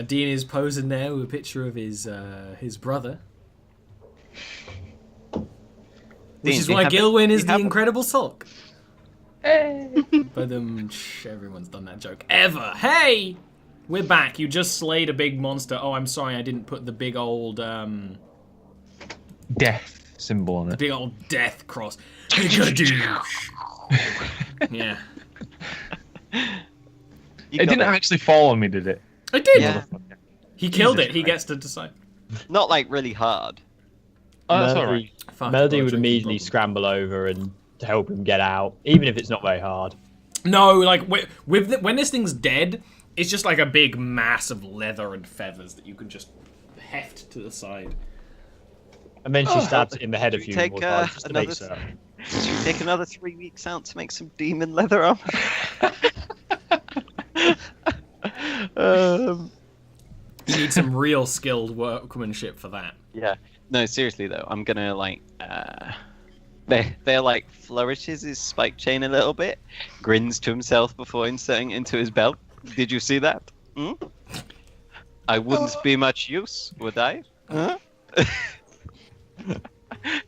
Dean is posing there with a picture of his brother. Which is why Gilwyn is the Incredible Sulk. Hey. But everyone's done that joke. Ever. Hey! We're back. You just slayed a big monster. Oh, I'm sorry I didn't put the big old... death symbol on it. Big old death cross. Yeah. It didn't actually fall on me, did it? It did. Yeah. He killed it. He gets to decide. Not like really hard. Oh, that's alright. Melody would immediately scramble over and to help him get out, even if it's not very hard. No, like when this thing's dead, it's just like a big mass of leather and feathers that you can just heft to the side. And then she stabs it in the head a few more times just to make certain. Should we take another 3 weeks out to make some demon leather armor? You need some real skilled workmanship for that. Yeah. No, seriously though, I'm gonna like they're like flourishes his spike chain a little bit, grins to himself before inserting it into his belt. Did you see that? Hmm? I wouldn't be much use, would I? Huh?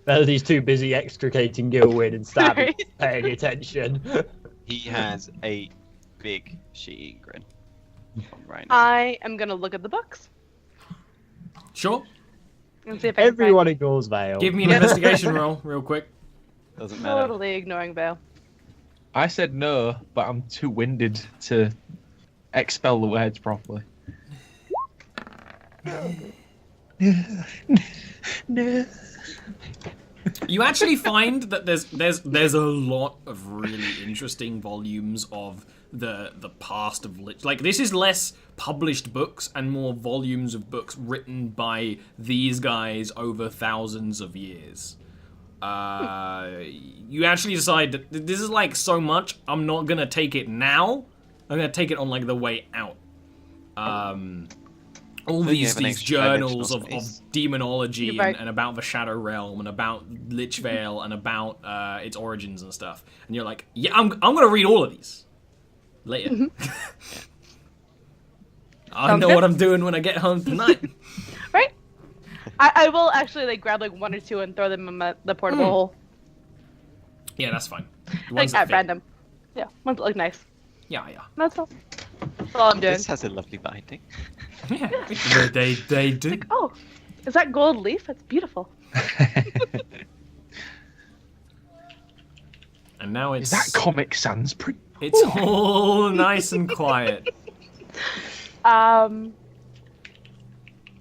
Melody's too busy extricating Gilwyn and stabbing, paying attention. He has a big shitty grin right now. I am gonna look at the books. Sure. And see if I Everyone ignores Vale. Give me an investigation roll, real quick. Doesn't matter. Totally ignoring Vale. I said no, but I'm too winded to expel the words properly. No. You actually find that there's a lot of really interesting volumes of the past of like this is less published books and more volumes of books written by these guys over thousands of years. You actually decide that this is like so much. I'm not gonna take it now. I'm gonna take it on like the way out. All these journals of demonology and about the Shadow Realm and about Lichvale and about its origins and stuff. And you're like, yeah, I'm gonna read all of these later. Mm-hmm. I know what I'm doing when I get home tonight. Right? I will actually like grab like one or two and throw them in the portable hole. Yeah, that's fine. Like at random. Yeah, ones that look nice. Yeah. That's all. That's all I'm doing. This has a lovely binding. Yeah, they do. Like, oh, is that gold leaf? That's beautiful. And now it's... Is that Comic Sans print? It's all nice and quiet.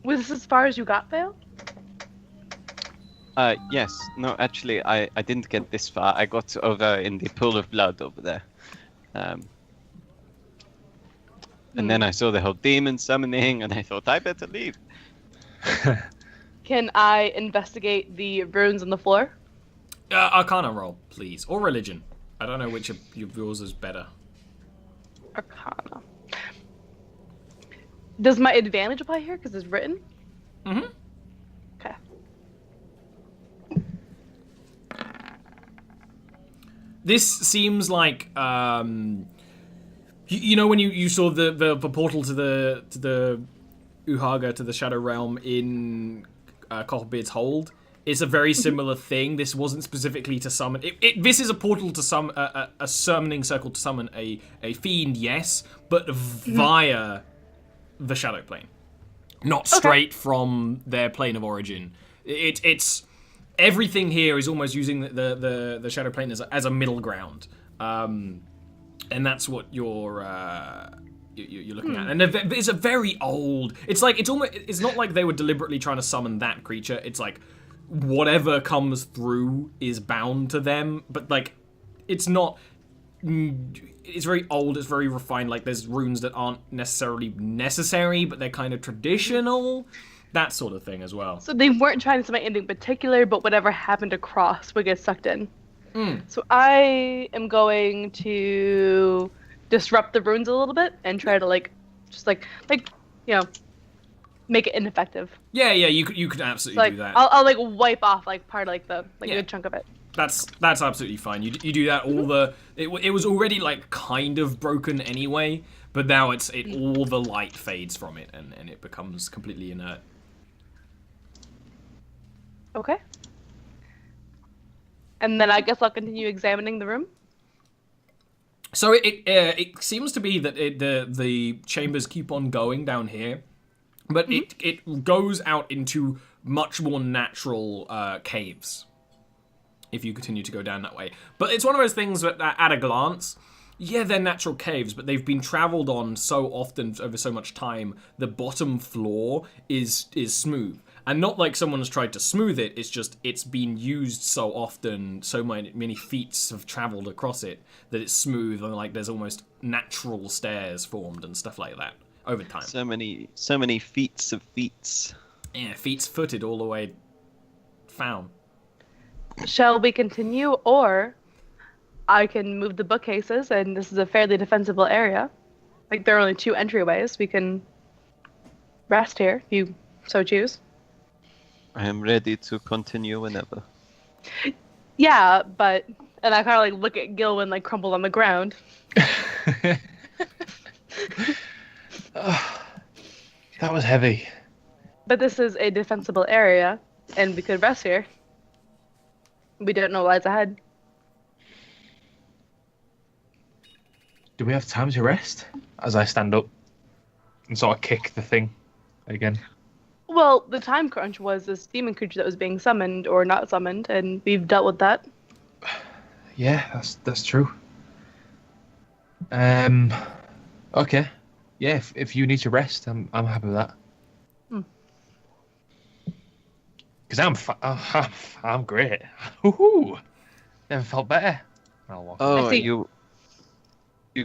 Was this as far as you got, Vale? Yes. No, actually, I didn't get this far. I got over in the pool of blood over there. And then I saw the whole demon summoning, and I thought, I better leave. Can I investigate the runes on the floor? Arcana roll, please. Or religion. I don't know which of yours is better. Arcana. Does my advantage apply here because it's written? Mm-hmm. Okay. This seems like you know when you saw the portal to the Uhaga, to the Shadow Realm in Copperbeard's Hold. It's a very similar thing. This wasn't specifically to summon. This is a portal to summon a summoning circle to summon a fiend, yes, but via the Shadow Plane, not straight from their plane of origin. It's everything here is almost using the Shadow Plane as a middle ground, and that's what you're looking at. And it's a very old. It's like it's not like they were deliberately trying to summon that creature. It's like whatever comes through is bound to them, but like it's not. It's very old. It's very refined. Like there's runes that aren't necessarily necessary, but they're kind of traditional. That sort of thing as well. So they weren't trying to summon anything particular, but whatever happened across would get sucked in. So I am going to disrupt the runes a little bit and try to like make it ineffective. Yeah, you could absolutely So, like, do that. I'll like wipe off like part of like the a good chunk of it. That's absolutely fine. You do that. It was already like kind of broken anyway, but now all the light fades from it and it becomes completely inert. Okay. And then I guess I'll continue examining the room. So it seems to be that the chambers keep on going down here, but it goes out into much more natural caves if you continue to go down that way. But it's one of those things that at a glance, yeah, they're natural caves, but they've been traveled on so often over so much time, the bottom floor is smooth. And not like someone's tried to smooth it, it's just it's been used so often, so many feet have traveled across it, that it's smooth and like there's almost natural stairs formed and stuff like that over time. So many feats of feats. Yeah, feet's footed all the way found. Shall we continue, or I can move the bookcases, and this is a fairly defensible area. Like, there are only 2 entryways. We can rest here, if you so choose. I am ready to continue whenever. Yeah, but... And I kind of, like, look at Gilwyn, like, crumpled on the ground. That was heavy. But this is a defensible area, and we could rest here. We don't know what lies ahead. Do we have time to rest? As I stand up and sort of kick the thing again. Well, the time crunch was this demon creature that was being summoned or not summoned, and we've dealt with that. Yeah, that's true. Okay. Yeah, if you need to rest, I'm happy with that. Because I'm great. Woohoo! Never felt better. I'll walk. Oh, you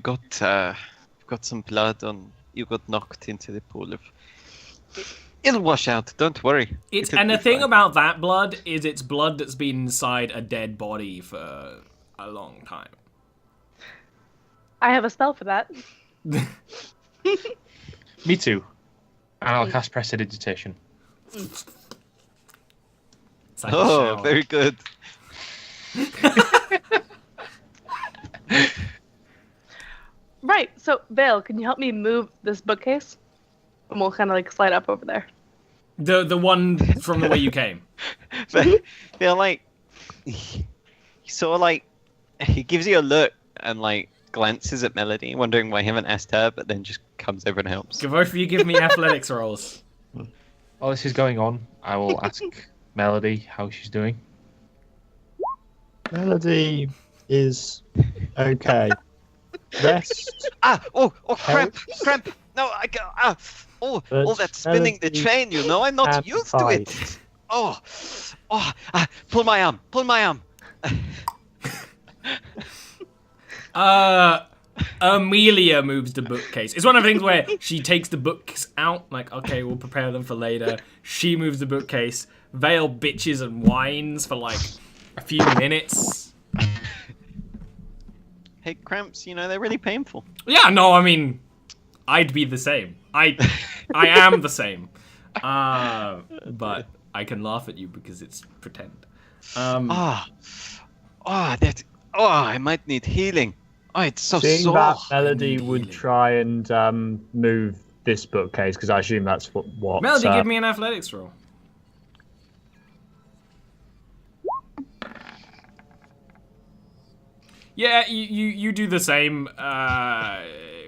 got some blood on. You got knocked into the pool of. It'll wash out. Don't worry. And the thing about that blood is it's blood that's been inside a dead body for a long time. I have a spell for that. Me too. And I'll cast Prestidigitation. It's like a Oh, shower. very good. Right, so Vale, can you help me move this bookcase? And we'll kind of like slide up over there. The one from the way you came. They're like, he sort of like, he gives you a look and like glances at Melody, wondering why you haven't asked her, but then just comes over and helps. Can both of you give me athletics rolls? While this is going on, I will ask Melody how she's doing. Melody is okay. Rest. Oh, cramp. No, I got, all that spinning the train, you know, I'm not used to it. Pull my arm. Amelia moves the bookcase. It's one of the things where she takes the books out, like, okay, we'll prepare them for later. She moves the bookcase. Vale bitches and whines for like a few minutes. Hey, cramps, you know, they're really painful. Yeah, no, I mean, I'd be the same. I am the same. But I can laugh at you because it's pretend. I might need healing. Oh, it's so Seeing sore. that Melody would try and move this bookcase, because I assume that's what Melody, give me an athletics roll. Yeah, you do the same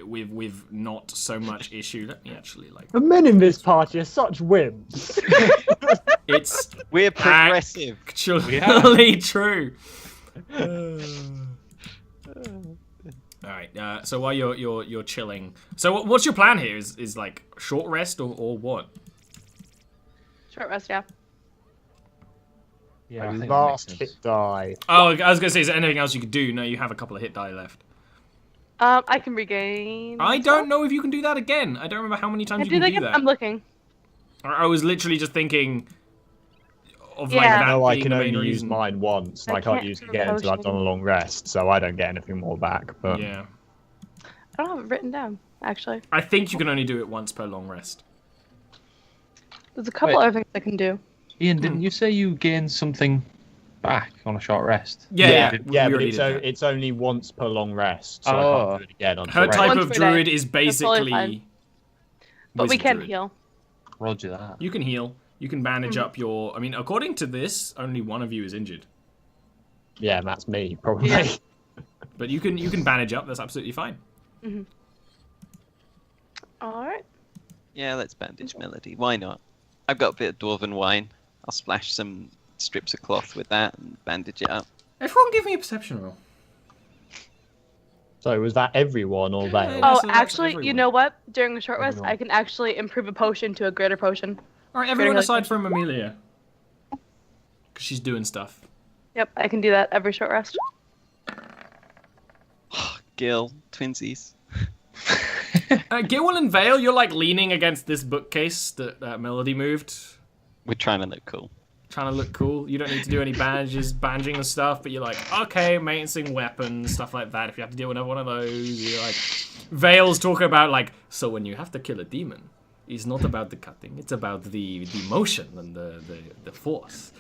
with not so much issue. Let me actually like. The men in this party are such wimps. We're progressive. Actually true. All right. So while you're chilling, so what's your plan here? Is like short rest or what? Short rest, yeah. Yeah, I think that Last makes hit sense. die. Oh, I was gonna say, is there anything else you could do? No, you have a couple of hit die left. I can regain. I don't know if you can do that again. I don't remember how many times you can do that. I'm looking. I was literally just thinking of like Yeah. that No, I being can the main only use reason. mine once, and I I can't can't use it do again until I've done a potion. long rest, so I don't get anything more back. But Yeah, I don't have it written down, actually. I think you can only do it once per long rest. There's a couple Wait. other things I can do. Ian, didn't you say you gained something back on a short rest? Yeah, yeah, we but already did that. it's only once per long rest, so I Oh. can't do it again. Her Until type Once of per day. druid is That's totally fine. basically. But we wizard can druid. heal. Roger that. You can heal. You can bandage up your. I mean, according to this, only one of you is injured. Yeah, and that's me probably. Yeah. But you can bandage up. That's absolutely fine. All right. Yeah, let's bandage Melody. Why not? I've got a bit of dwarven wine. I'll splash some strips of cloth with that and bandage it up. Everyone, give me a perception roll. So was that everyone or they? Yeah. Oh, so that's actually, you everyone. know what? During a short rest, Everyone. I can actually improve a potion to a greater potion. All right, everyone Very aside good. from Amelia, because she's doing stuff. Yep, I can do that every short rest. Gil, twinsies. Gilwell and Vale, you're like leaning against this bookcase that Melody moved, We're trying to look cool. trying to look cool. You don't need to do any bandaging and stuff, but you're like, okay, maintenancing weapons, stuff like that. If you have to deal with another one of those, you're like, Vale's talking about like, so when you have to kill a demon, it's not about the cutting, it's about the motion and the force.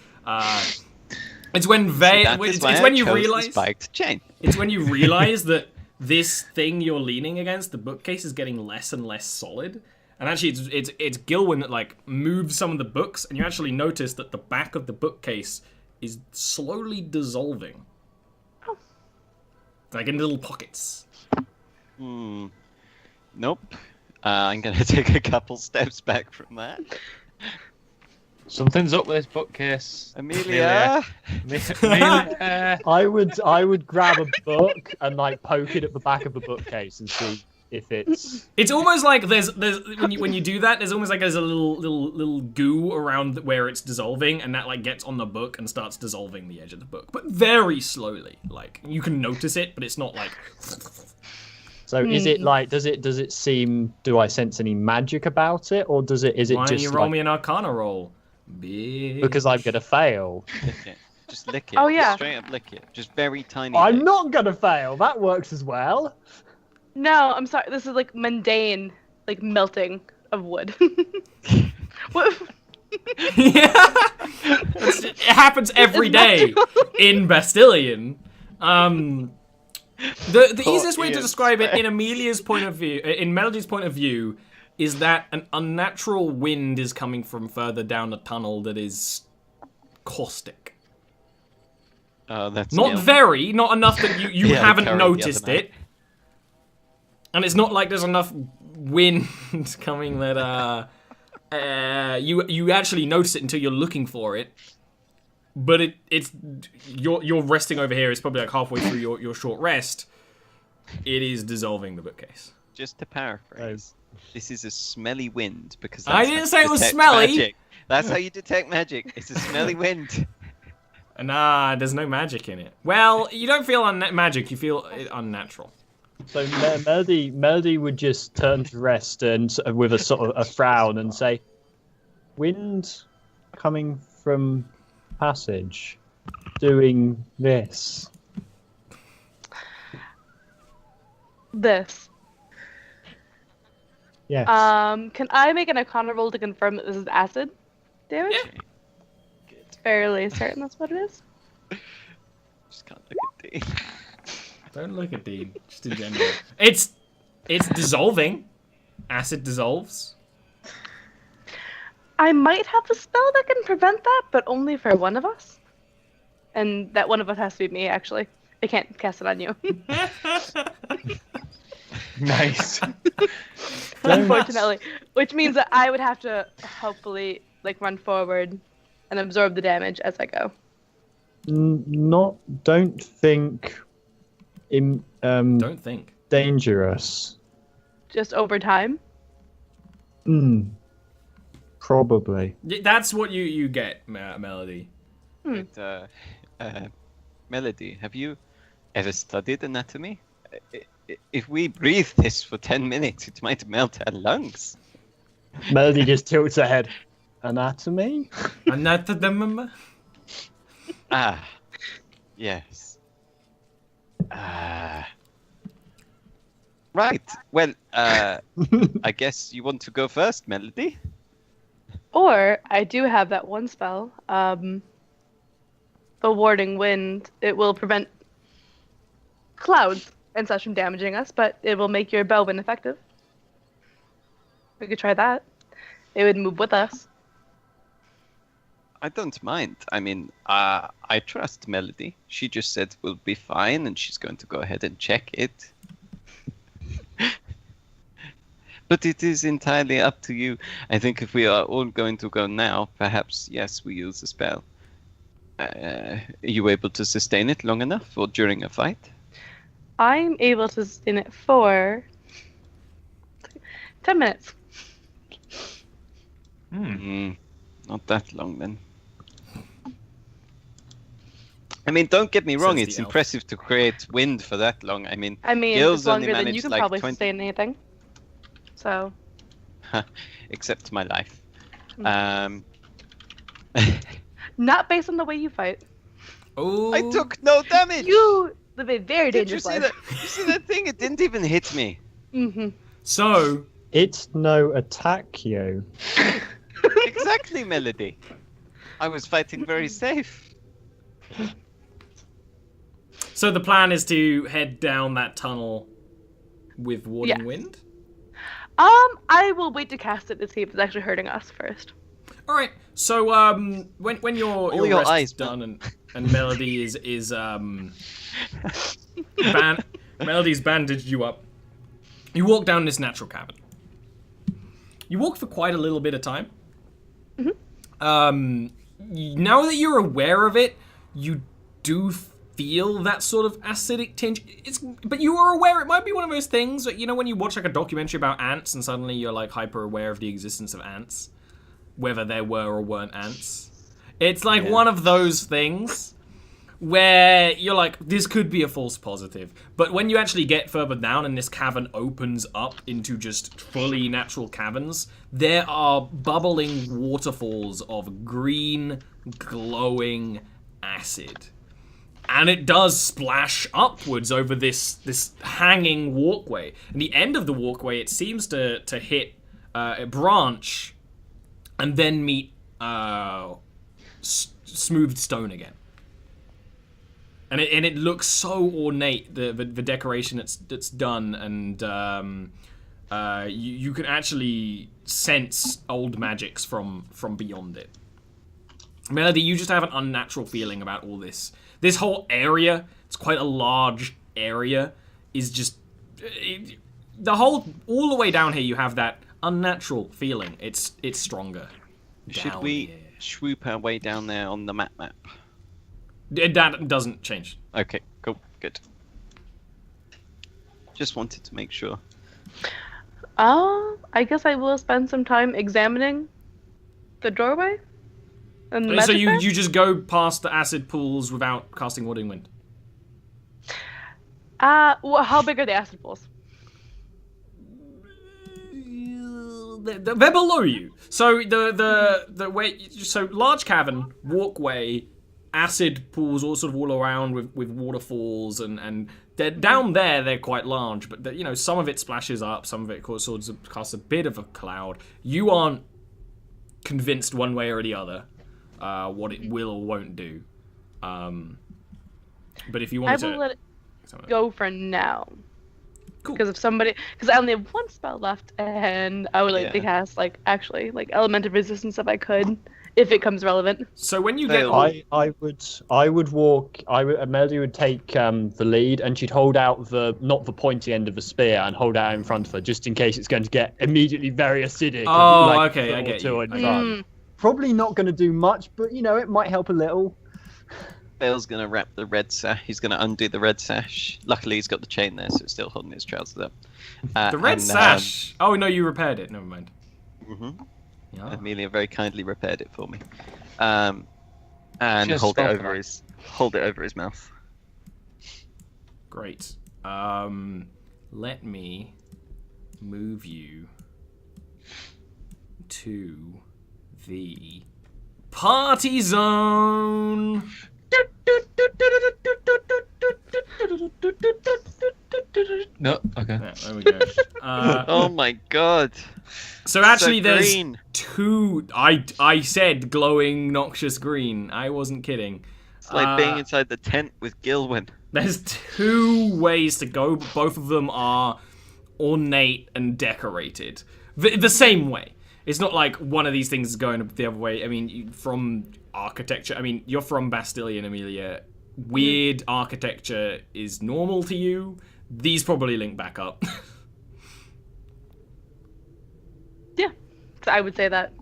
It's when Vale, That is it's why when I you chose the realize, spiked chain. it's when you realize that this thing you're leaning against, the bookcase, is getting less and less solid. And actually, it's Gilwyn that like moves some of the books, and you actually notice that the back of the bookcase is slowly dissolving, like in little pockets. Nope. I'm gonna take a couple steps back from that. Something's up with this bookcase. Amelia. Amelia. I would grab a book and like poke it at the back of the bookcase and see if it's. It's almost like there's when you do that, there's almost like there's a little goo around where it's dissolving, and that like gets on the book and starts dissolving the edge of the book, but very slowly. Like you can notice it, but it's not like. So is it like does it seem? Do I sense any magic about it, or is it Why don't just you roll like, me an Arcana roll? Bitch. because I'm gonna fail? Lick it. Just lick it. Oh, yeah. Straight up lick it. Just very tiny. I'm licks. not gonna fail. That works as well. No, I'm sorry. This is like mundane, like melting of wood. What? Yeah, it happens every day in Bastilian. The easiest way to Ian's describe it in Amelia's point of view, in Melody's point of view, is that an unnatural wind is coming from further down a tunnel that is caustic. That's Not Gil. very, not enough that you Yeah, haven't curry the other noticed night. it. And it's not like there's enough wind coming that you actually notice it until you're looking for it. But it's you're resting over here. It's probably like halfway through your short rest. It is dissolving the bookcase. Just to paraphrase, this is a smelly wind because I that's didn't how say you it was detect smelly. Magic. That's how you detect magic. It's a smelly wind. Nah, there's no magic in it. Well, you don't feel magic. You feel it unnatural. So Melody would just turn to rest and with a sort of a frown and say, "Wind coming from passage, doing this." This. Yes. Can I make an Arcana roll to confirm that this is acid damage? Yeah. Good. Fairly certain that's what it is. Just can't look at D. Don't look at Dean. Just in general. It's dissolving. Acid dissolves. I might have a spell that can prevent that, but only for one of us. And that one of us has to be me, actually. I can't cast it on you. Nice. Unfortunately. Which means that I would have to hopefully like run forward and absorb the damage as I go. Don't think Don't think. dangerous. Just over time. Probably. That's what you get, Melody. But, Melody, have you ever studied anatomy? If we breathe this for 10 minutes, it might melt our lungs. Melody just tilts her head. Anatomy? Anatomy. Ah, yes. Right. Well, I guess you want to go first, Melody? Or I do have that one spell. the warding wind, it will prevent clouds and such from damaging us, but it will make your bow ineffective. We could try that. It would move with us. I don't mind. I mean, I trust Melody. She just said we'll be fine, and she's going to go ahead and check it. But it is entirely up to you. I think if we are all going to go now, perhaps, yes, we use the spell. Are you able to sustain it long enough, or during a fight? I'm able to sustain it for 10 minutes. Not that long, then. I mean, don't get me wrong, Says it's the elf. impressive to create wind for that long. I mean, It's Gil's only longer than you managed can like probably 20 sustain anything. So, except my life. not based on the way you fight. Oh, I took no damage! You live a very Did you dangerous see life. that? You see that thing? It didn't even hit me. Mm-hmm. So, It's no attack, yo. Exactly, Melody. I was fighting very safe. so the plan is to head down that tunnel with warding Yes. wind. I will wait to cast it to see if it's actually hurting us first. All right. So when your your rest eyes, is done and Melody is Melody's bandaged you up, you walk down this natural cavern. You walk for quite a little bit of time. Now that you're aware of it, you do feel that sort of acidic tinge. But you are aware it might be one of those things that, you know, when you watch like a documentary about ants and suddenly you're like hyper aware of the existence of ants, whether there were or weren't ants. It's like one of those things where you're like, this could be a false positive. But when you actually get further down and this cavern opens up into just fully natural caverns, there are bubbling waterfalls of green, glowing acid. And it does splash upwards over this hanging walkway. And the end of the walkway, it seems to hit a branch and then meet smooth stone again. And it looks so ornate, the decoration that's done, and you can actually sense old magics from beyond it. Melody, you just have an unnatural feeling about all this. This whole area, it's quite a large area, is just all the way down here. You have that unnatural feeling. It's stronger. Should down we here. swoop our way down there on the map? That doesn't change. Okay, cool, good. Just wanted to make sure. I guess I will spend some time examining the doorway. And the So magic you there? just go past the acid pools without casting Warding Wind. Well, how big are the acid pools? They're below you. So the way, so large cavern, walkway, acid pools all around with waterfalls and they're down there. They're quite large, but you know, some of it splashes up, some of it casts a bit of a cloud. You aren't convinced one way or the other what it will or won't do. But if you I want will to let it go for now. Cool. Because I only have one spell left, and I would like to cast elemental resistance if I could, if it comes relevant. So when you get Fail. I would walk. Melody would take the lead, and she'd hold out not the pointy end of the spear, and hold out in front of her, just in case it's going to get immediately very acidic. Oh, and, okay, I foot or get two you. in I front. Probably not going to do much, but you know, it might help a little. Bale's gonna wrap the red sash. He's gonna undo the red sash. Luckily, he's got the chain there, so it's still holding his trousers up. the red and, sash. Oh no, you repaired it. Never mind. Yeah. Amelia very kindly repaired it for me. And Just hold it stop over his mouth. Great. Let me move you to the party zone. No, okay. Yeah, there we go. Oh my god. So actually, there's green. two. I said glowing, noxious green. I wasn't kidding. It's like being inside the tent with Gilwyn. There's 2 ways to go, but both of them are ornate and decorated. The same way. It's not like one of these things is going the other way. I mean, from architecture, I mean, you're from Bastilian, Amelia. Weird architecture is normal to you. These probably link back up. Yeah, so I would say that.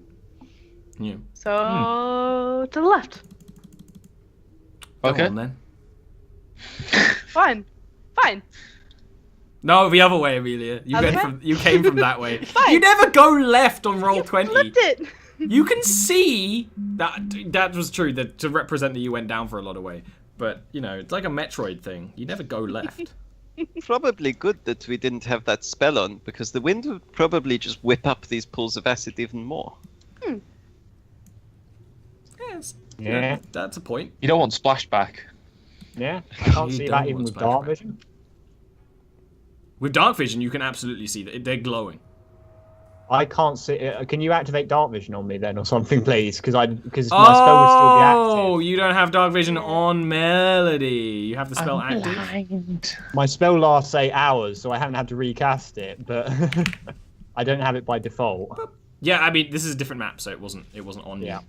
Yeah. So to the left. Okay. Go on, then. Fine. No, the other way, Amelia. You came from that way. Fine. You never go left on roll 20. Flipped it. You can see that was true. That to represent that you went down for a lot of way. But you know, it's like a Metroid thing. You never go left. Probably good that we didn't have that spell on, because the wind would probably just whip up these pools of acid even more. Yes. Yeah. That's a point. You don't want splashback. Yeah, I can't You see don't that even want with dark splashback. vision. With dark vision, you can absolutely see that they're glowing. I can't see. Can you activate dark vision on me then, or something, please? Because my spell would still be active. Oh, you don't have dark vision on Melody. You have the spell active. Blind. My spell lasts 8 hours, so I haven't had to recast it, but I don't have it by default. Yeah, I mean, this is a different map, so it wasn't on Yeah.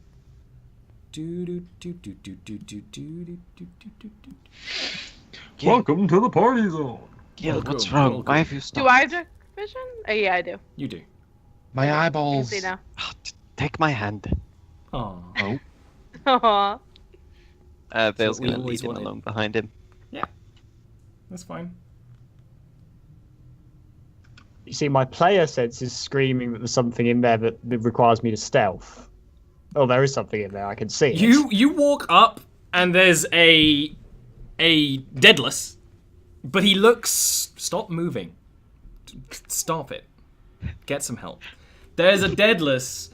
you. Welcome to the party zone. Gil, Welcome, what's wrong? welcome. Why have you Do stopped? I have dark vision? Yeah, I do. You do. My You can eyeballs. see now. Take my hand. Oh. Aww. Vale's what we gonna always lead him wanted. along behind him. That's fine. You see, my player sense is screaming that there's something in there that requires me to stealth. Oh, there is something in there. I can see it. You walk up and there's a deadless, but he looks. Stop moving. Stop it. Get some help. There's a deadless,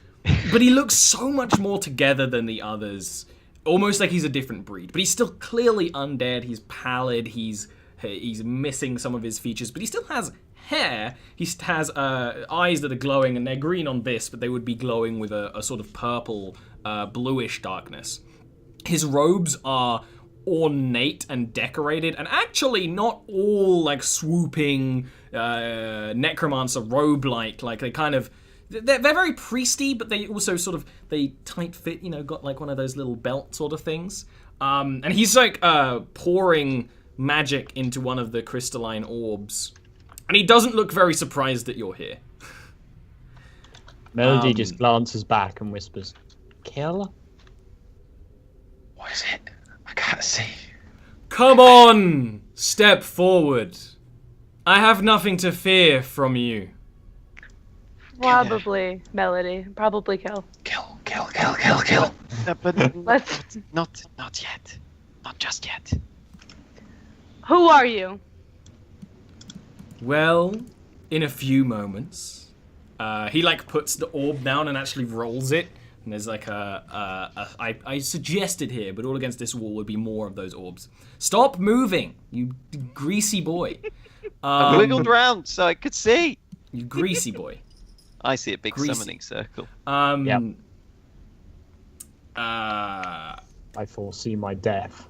but he looks so much more together than the others. Almost like he's a different breed, but he's still clearly undead. He's pallid. He's missing some of his features, but he still has hair. He has eyes that are glowing, and they're green on this, but they would be glowing with a sort of purple, bluish darkness. His robes are ornate and decorated, and actually not all like swooping necromancer robe-like. Like they kind of. They're very priesty, but they also sort of they tight fit. You know, got like one of those little belt sort of things. And he's like pouring magic into one of the crystalline orbs, and he doesn't look very surprised that you're here. Melody just glances back and whispers, "Kill." What is it? I can't see. Come on, step forward. I have nothing to fear from you. Probably Melody. Probably kill. Kill. But Let's. not yet. Not just yet. Who are you? Well, in a few moments, he like puts the orb down and actually rolls it. And there's like I suggested here, but all against this wall would be more of those orbs. Stop moving, you greasy boy. I wiggled round so I could see. You greasy boy. I see a big Greasy. summoning circle. Yep. Uh, I foresee my death.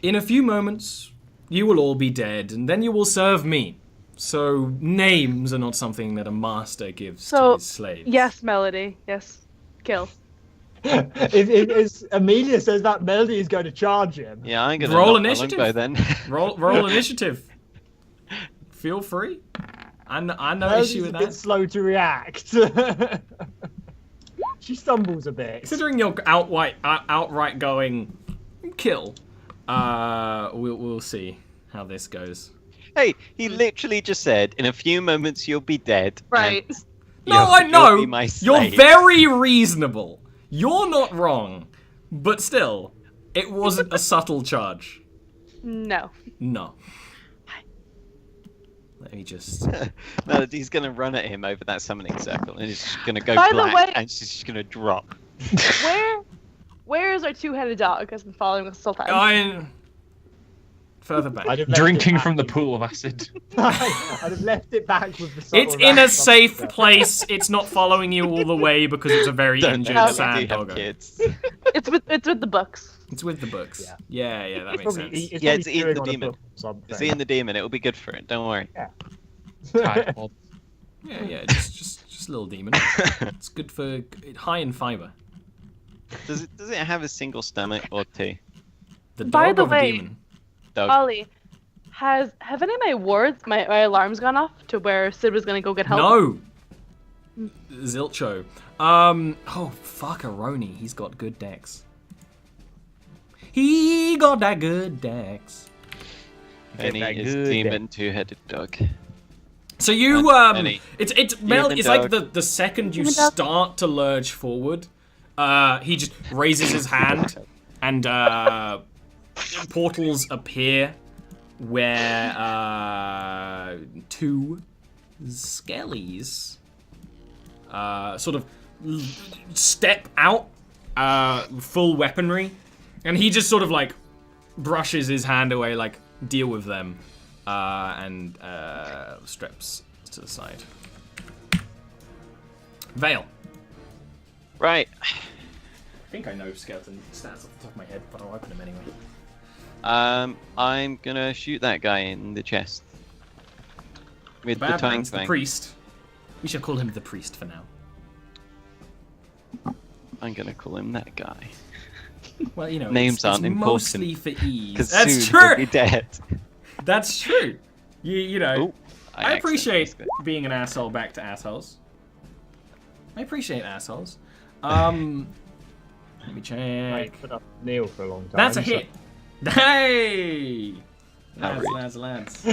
in a few moments, you will all be dead, and then you will serve me. So names are not something that a master gives to So his slaves. yes, Melody. Yes, kill. If Amelia says that, Melody is going to charge him. Yeah, I'm gonna Roll knock my initiative. longbow then. Roll initiative. Feel free. I no Melody's issue with a bit that. slow to react. She stumbles a bit. Considering you're outright going kill, we'll see how this goes. Hey, he literally just said, "In a few moments you'll be dead." Right. and No, you'll- I know. You'll be my You're slave." very reasonable. You're not wrong, but still, it wasn't a subtle charge. No. No. Let me just. Melody's gonna run at him over that summoning circle, and it's just gonna go By the black, way- and she's just gonna drop. Where is our two-headed dog? Has been following us this whole time. Further back. I'd have left Drinking it from the back. pool of acid. I'd have left it back with the. It's in a safe place. It's not following you all the way because it's a very Don't injured know if sand you have doggo. kids. It's with the books. It's with the books. Yeah. Yeah, that It's makes probably, sense. Yeah, it's probably eating chewing the on a demon. book or something. It's eating the demon. It'll be good for it. Don't worry. Tadpoles. Yeah, just a little demon. It's good for high in fiber. Does it have a single stomach or two? The By dog the or the way- demon? Dog. Ollie, have any of my wards, my alarms gone off to where Sid was gonna go get help? No. Zilcho. Oh fuckaroni. He's got good decks. He got that good decks. Benny that is good demon two-headed dog. So you Benny. it's Mel. Demon It's dog. like the second you Demon dog. start to lurch forward, he just raises his hand and portals appear where two skellies sort of step out, full weaponry, and he just sort of like brushes his hand away, like deal with them, and steps to the side. Vale. Right. I think I know skeleton stats off the top of my head, but I'll open them anyway. I'm gonna shoot that guy in the chest with the Bad twang man's the twang. priest. We shall call him the priest for now. I'm gonna call him that guy Well, you know, Names it's aren't important. mostly for ease. because That's soon true. he'll be dead. That's true. You know, Ooh, I appreciate accidentally being an asshole back to assholes. I appreciate assholes. Let me I check. put up Neil for a long time. That's a so- hit. Hey! How Lads, rude. lads.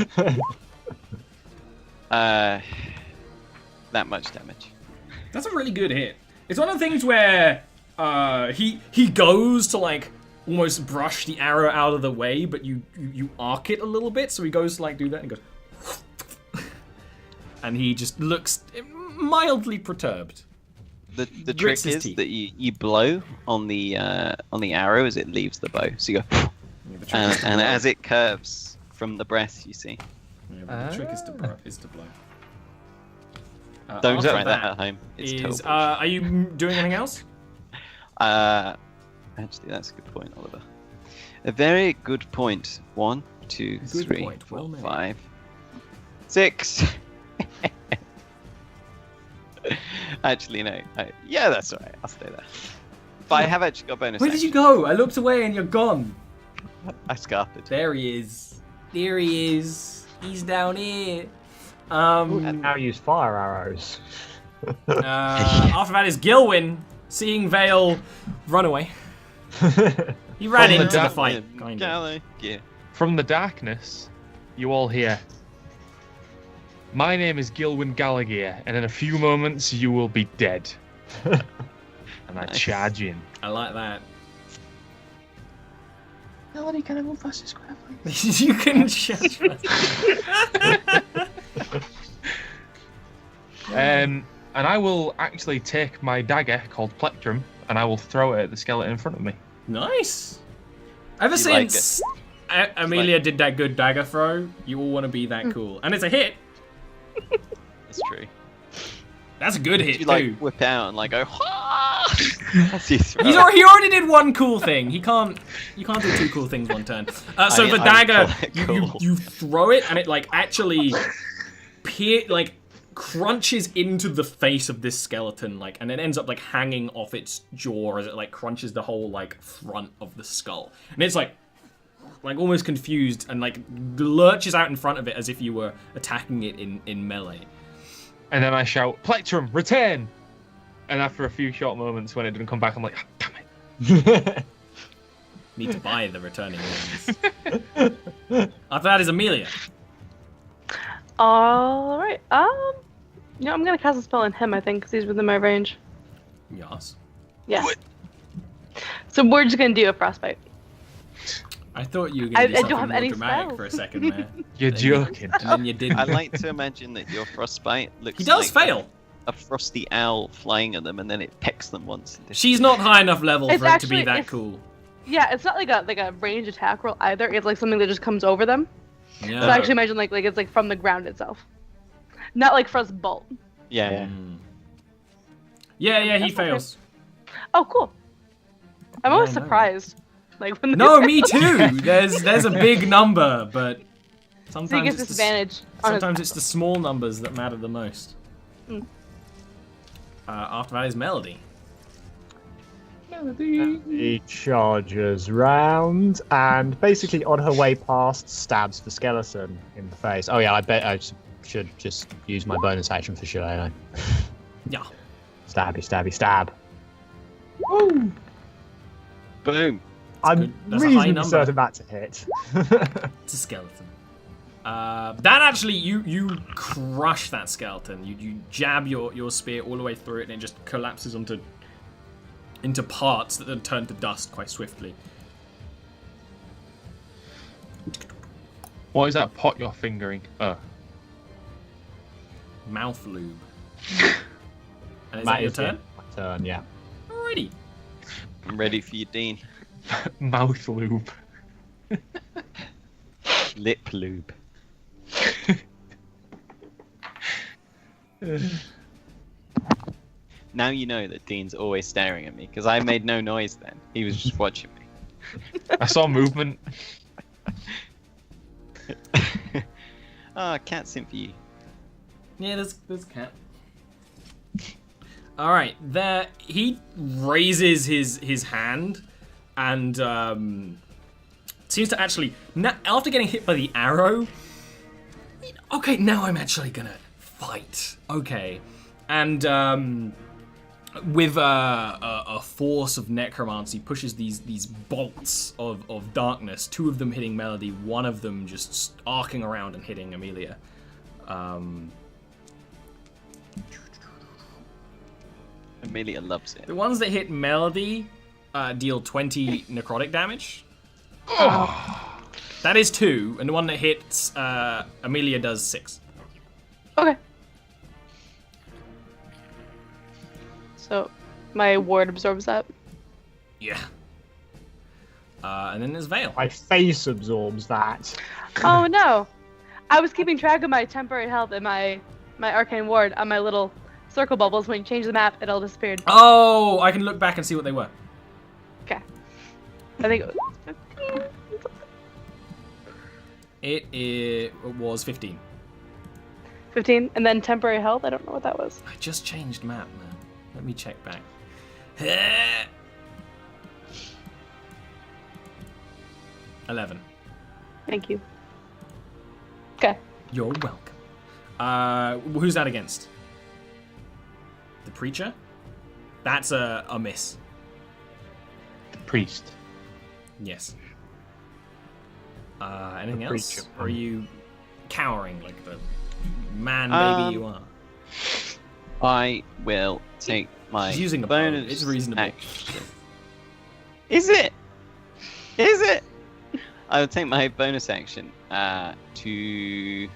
That much damage. That's a really good hit. It's one of the things where he goes to like almost brush the arrow out of the way, but you arc it a little bit, so he goes to like do that and goes, and he just looks mildly perturbed. The trick Grits his is teeth. that you blow on the arrow as it leaves the bow. So you go, Yeah, the trick is to and blow. as it curves from the breath, you see. Yeah, but the trick is to blow. Don't after try that at home. It's is, terrible. are you doing anything else? Actually, that's a good point, Oliver. A very good point. 1, 2, Good 3, point, 4, well made. 5, 6. Actually, no. Yeah, that's alright. I'll stay there. But I have actually got a bonus. Where did you go? I looked away and you're gone. I scarfed it. There he is. There he is. He's down here. And now use fire arrows. After that is Gilwyn seeing Vale run away. He ran From the into the dark- fight, kind of. Galley, yeah. From the darkness, you all hear. My name is Gilwyn Gallagher, and in a few moments you will be dead. And I Nice. charge in. I like that. Melody, can I move fast as You can judge. And I will actually take my dagger called Plectrum, and I will throw it at the skeleton in front of me. Nice. Ever You like since Amelia did that good dagger throw, you all want to be that cool, and it's a hit. That's true. That's a good hit You too. like whip out and like go. As you throw He it. already did one cool thing. You can't do two cool things one turn. So mean, the I dagger, would call it you cool. you throw it and it like actually crunches into the face of this skeleton, like, and it ends up like hanging off its jaw as it like crunches the whole like front of the skull, and it's like almost confused and like lurches out in front of it as if you were attacking it in melee. And then I shout, Plectrum, return! And after a few short moments when it didn't come back, I'm like, oh, damn it. Need to buy the returning ones. After that is Amelia. All right. Yeah, I'm gonna cast a spell on him. I think because he's within my range. Yes. Yeah. So we're just gonna do a frostbite. I thought you were going to do I something don't have more any dramatic spells. for a second there. You're Then you- joking. And then you didn't. I like to imagine that your frostbite looks He does like fail. a frosty owl flying at them and then it pecks them once. She's not high enough level It's for it to be actually- that it's- cool. Yeah, it's not like a range attack roll either. It's like something that just comes over them. Yeah. So I actually imagine like it's like from the ground itself, not like frost bolt. Yeah. Yeah, he That's okay. fails. Oh, cool. I'm always I know. surprised. Like when No, these me guys- too. There's a big number, but So he sometimes gets it's disadvantage. On his- sometimes it's the small numbers that matter the most. Mm. After that is Melody. He charges round and basically on her way past stabs the skeleton in the face. Oh yeah, I bet I should just use my bonus action for sure. I know. Yeah. Stabby, stabby, stab. Boom. I'm That's a high reasonably number. certain that's a hit. It's a skeleton. That actually, you crush that skeleton. You jab your spear all the way through it, and it just collapses into parts that then turn to dust quite swiftly. What is that pot you're fingering? Mouth lube. And is That that your is turn? my turn, yeah. Alrighty. I'm ready for you, Dean. Mouth lube. Lip lube. Now you know that Dean's always staring at me, because I made no noise then. He was just watching me. I saw movement. Cat sim for you. Yeah, there's a cat. All right, there he raises his hand and seems to actually after getting hit by the arrow. Okay, now I'm actually gonna fight. Okay, and with a force of necromancy, pushes these bolts of darkness. Two of them hitting Melody, one of them just arcing around and hitting Amelia. Amelia loves it. The ones that hit Melody deal 20 necrotic damage. That is 2, and the one that hits Amelia does 6. Okay. So my ward absorbs that. Yeah. And then there's Vale. My face absorbs that. Oh no! I was keeping track of my temporary health and my arcane ward on my little circle bubbles. When you change the map, it all disappeared. Oh, I can look back and see what they were. Okay. I think it was 15. It was 15. 15, and then temporary health. I don't know what that was. I just changed map, man. Let me check back. 11. Thank you. Okay. You're welcome. Who's that against? The preacher? That's a miss. The priest. Yes. Anything The else? preacher. Or are you cowering like the man baby you are? I will take my He's using a bow. bonus It's reasonable. action. Is it? Is it? I will take my bonus action to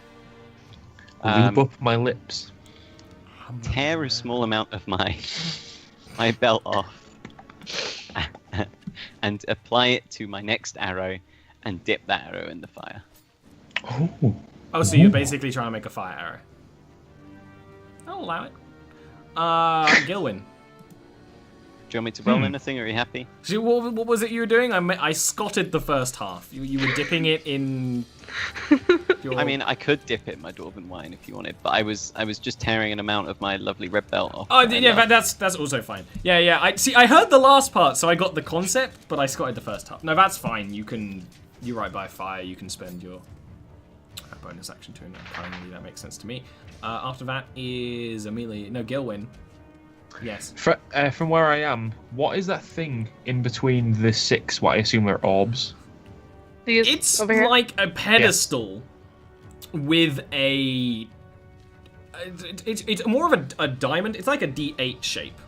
Lube up my lips. tear a small amount of my belt off and apply it to my next arrow and dip that arrow in the fire. Oh, so you're basically trying to make a fire arrow. I'll allow it. Gilwyn. Do you want me to roll anything, or are you happy? So what was it you were doing? I scotted the first half. You were dipping it in. Your... I mean, I could dip it in my dwarven wine if you wanted, but I was just tearing an amount of my lovely red belt off. Oh that I yeah, love. that's also fine. Yeah. I heard the last part, so I got the concept, but I scotted the first half. No, that's fine. You right by fire. You can spend your bonus action to it. Kindly, that makes sense to me. After that is Amelia. No, Gilwyn. Yes. From where I am, what is that thing in between the 6, what I assume are orbs? These It's over here. like a pedestal with a. It's more of a diamond. It's like a D8 shape.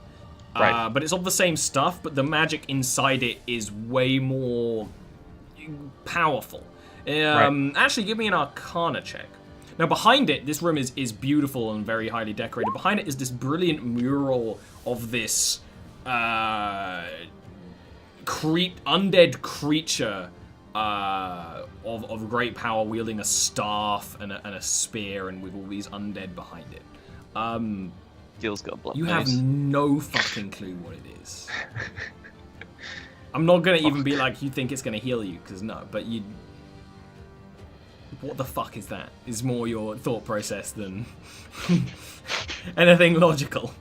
Right. But it's of the same stuff, but the magic inside it is way more powerful. Actually, give me an Arcana check. Now, behind it, this room is beautiful and very highly decorated. Behind it is this brilliant mural of this undead creature of great power, wielding a staff and a spear, and with all these undead behind it. Gil's got a block You nose. have no fucking clue what it is. I'm not gonna even be like, you think it's gonna heal you, because no, but you... What the fuck is that? Is more your thought process than anything logical.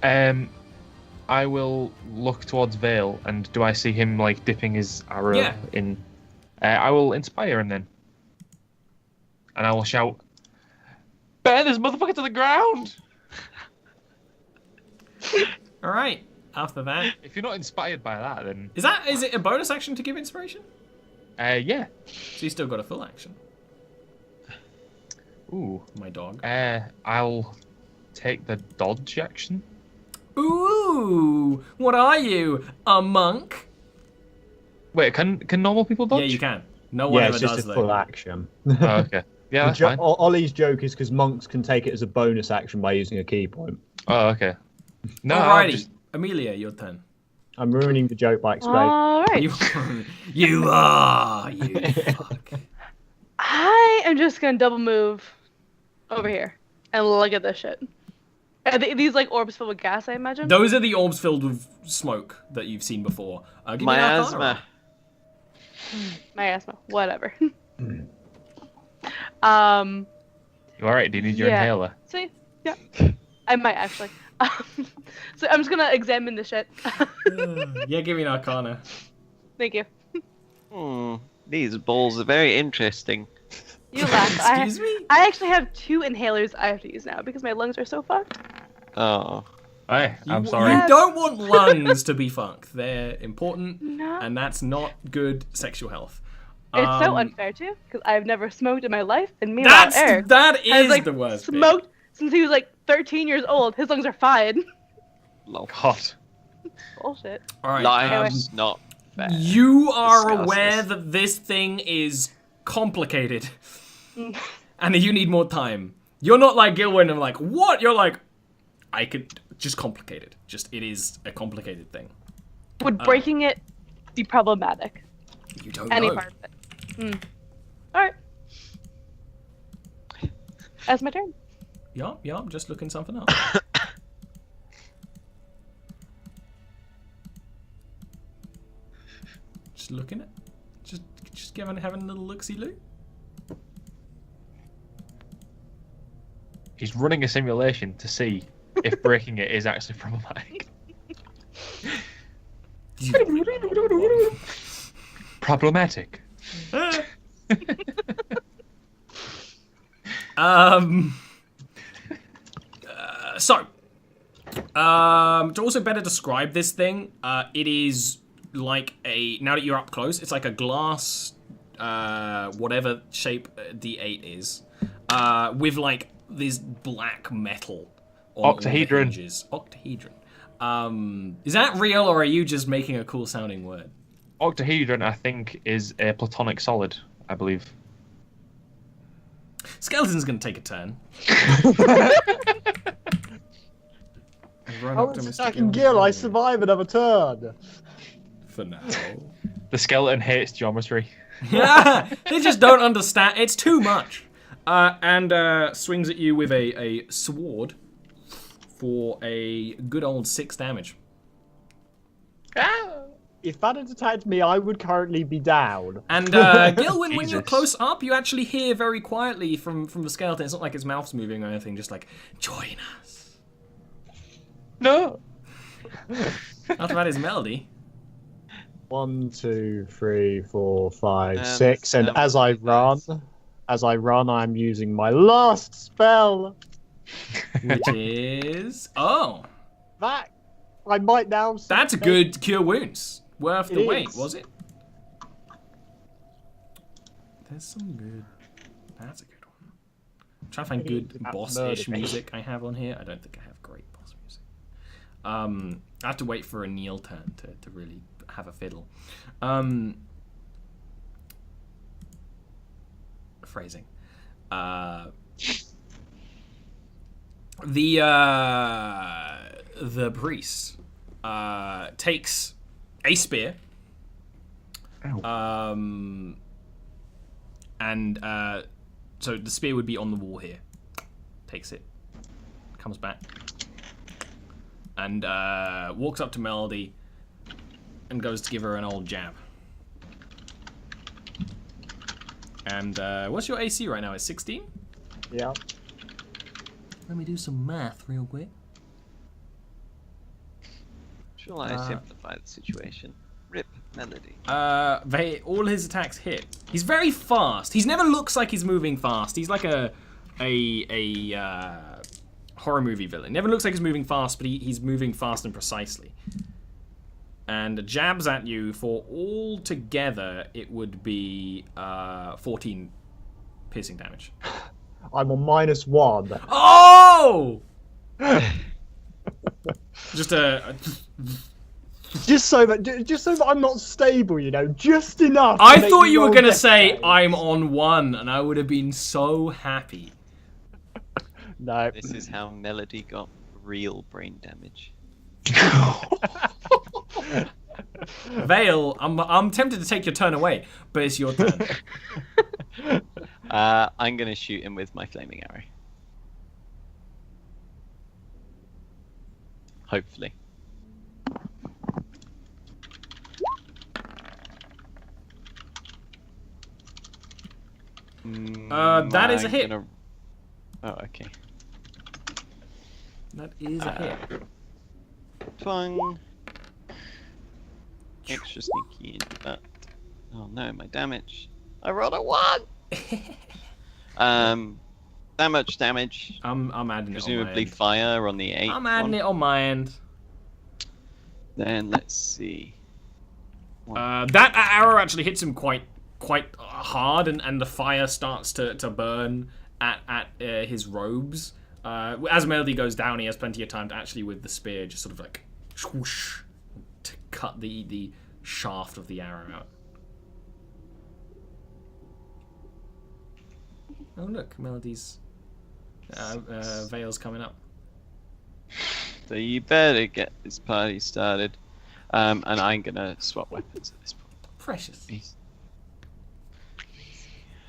I will look towards Vale, and do I see him like dipping his arrow Yeah. in? I will inspire him then, and I will shout, "Burn this motherfucker to the ground!" All right. After that, If you're not inspired by that, then is it a bonus action to give inspiration? yeah. So you still got a full action. Ooh. My dog. I'll take the dodge action. Ooh, what are you? A monk? Wait, can normal people dodge? Yeah, you can. No one Yeah, ever it's just does a though. full action. Oh, okay. Yeah, that's fine. Ollie's joke is because monks can take it as a bonus action by using a key point. Oh, okay. No, I'll Alrighty, Amelia, your turn. I'm ruining the joke by explaining. All right. You are. You fuck. I am just gonna double move over here and look at this shit. Are these like orbs filled with gas, I imagine? Those are the orbs filled with smoke that you've seen before. Give me an Arcana Miasma. Miasma. Whatever. You alright? Do you need your Yeah. inhaler? See? Yeah. I might actually. So I'm just gonna examine the shit. roll. Yeah, give me an Arcana. Thank you. These balls are very interesting. You laugh. Excuse me? I actually have 2 inhalers I have to use now because my lungs are so fucked. Oh. Hey, I'm You- sorry. You don't want lungs to be fucked. They're important, No. and that's not good sexual health. It's so unfair too, because I've never smoked in my life, and meanwhile Eric That has is like the worst bit. smoked since he was like 13 years old. His lungs are fine. Lol. God. Bullshit. All right. Life's not fair. You are Discuss aware this. that this thing is complicated, and that you need more time. You're not like Gilwyn and like, what? You're like, I could just complicated. Just it is a complicated thing. Would breaking it be problematic? You don't Any know. part of it? All right. That's my turn. Yeah, I'm just looking something up. Just looking at, just having a little look-see-loo. He's running a simulation to see if breaking it is actually problematic. Problematic. To also better describe this thing, it is like now that you're up close, it's like a glass, whatever shape D8 is, with like this black metal on all the Octahedron. hinges. Octahedron. Is that real, or are you just making a cool sounding word? Octahedron, I think, is a platonic solid, I believe. Skeleton's gonna take a turn. I was attacking Gil, I survive another turn. For now. The skeleton hates geometry. Yeah, they just don't understand. It's too much. And swings at you with a sword for a good old 6 damage. If that had attacked me, I would currently be down. And Gilwyn, when you're Jesus. close up, you actually hear very quietly from the skeleton. It's not like its mouth's moving or anything. Just like, join us. No. After that is Melody. 1, 2, 3, 4, 5, 6, and seven, as I run, I'm using my last spell. Which is... Oh, That I might now. that's a good cure wounds. Worth the It wait, is. was it? There's some good... That's a good one. I'm trying to find It good is about boss-ish murder, music I have on here. I don't think I have great boss music. I have to wait for a Neil turn to really have a fiddle. Phrasing. The priest takes a spear. Ow. And so the spear would be on the wall here. Takes it, comes back, and walks up to Melody and goes to give her an old jab. And what's your AC right now? It's 16? Yeah. Let me do some math real quick. Shall I simplify the situation? Rip Melody. All his attacks hit. He's very fast. He never looks like he's moving fast. He's like a horror movie villain. Never looks like he's moving fast, but he's moving fast and precisely. And jabs at you for all together, it would be 14 piercing damage. I'm on -1. Oh! Just a. Just so that I'm not stable, you know, just enough. I to make thought me you were roll gonna death say saves. I'm on 1, and I would have been so happy. No. This is how Melody got real brain damage. Vale, I'm tempted to take your turn away, but it's your turn. I'm gonna shoot him with my flaming arrow. Hopefully. That is a I'm hit. gonna- Oh, okay. That is a hit. Twang. Extra sneaky into that. Oh no, my damage. I rolled a 1! That much damage. I'm adding it on my Presumably end. fire on the 8th I'm adding it on my end. Then let's see. That arrow actually hits him quite hard, and the fire starts to burn at his robes. As Melody goes down, he has plenty of time to actually, with the spear, just sort of like swoosh, to cut the shaft of the arrow out. Oh look, Melody's Vale's coming up. So you better get this party started. And I'm gonna swap weapons at this point. Precious.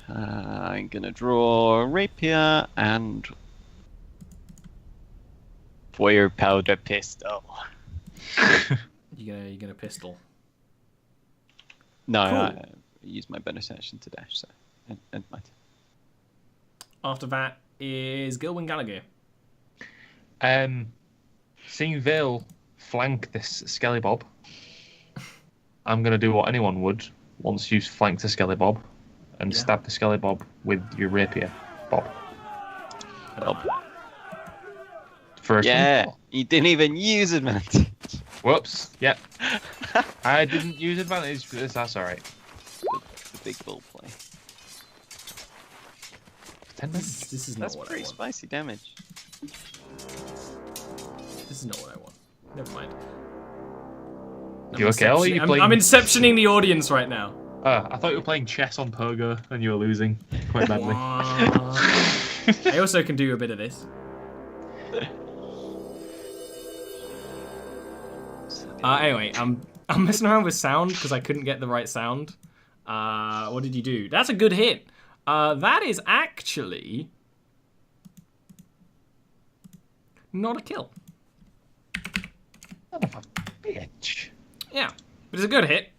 I'm gonna draw a rapier and fire powder pistol. You gonna pistol? No, Cool. I use my bonus action to dash. So, and my After that is Gilwyn Gallagher. Seeing Vale flank this Skelly Bob, I'm going to do what anyone would once you've flanked a Skelly Bob and Yeah. stab the Skelly Bob with your rapier, Bob. First yeah, one. you didn't even use advantage. Whoops. Yep. I didn't use advantage, but that's alright. The big bull play. 10 minutes. This is not That's what I pretty want. spicy damage. This is not what I want. Never mind. You okay? Or are you playing... I'm inceptioning the audience right now. I thought you were playing chess on Pogo and you were losing quite badly. I also can do a bit of this. Anyway, I'm messing around with sound because I couldn't get the right sound. What did you do? That's a good hit. That is actually not a kill. Son of a bitch. Yeah, but it's a good hit.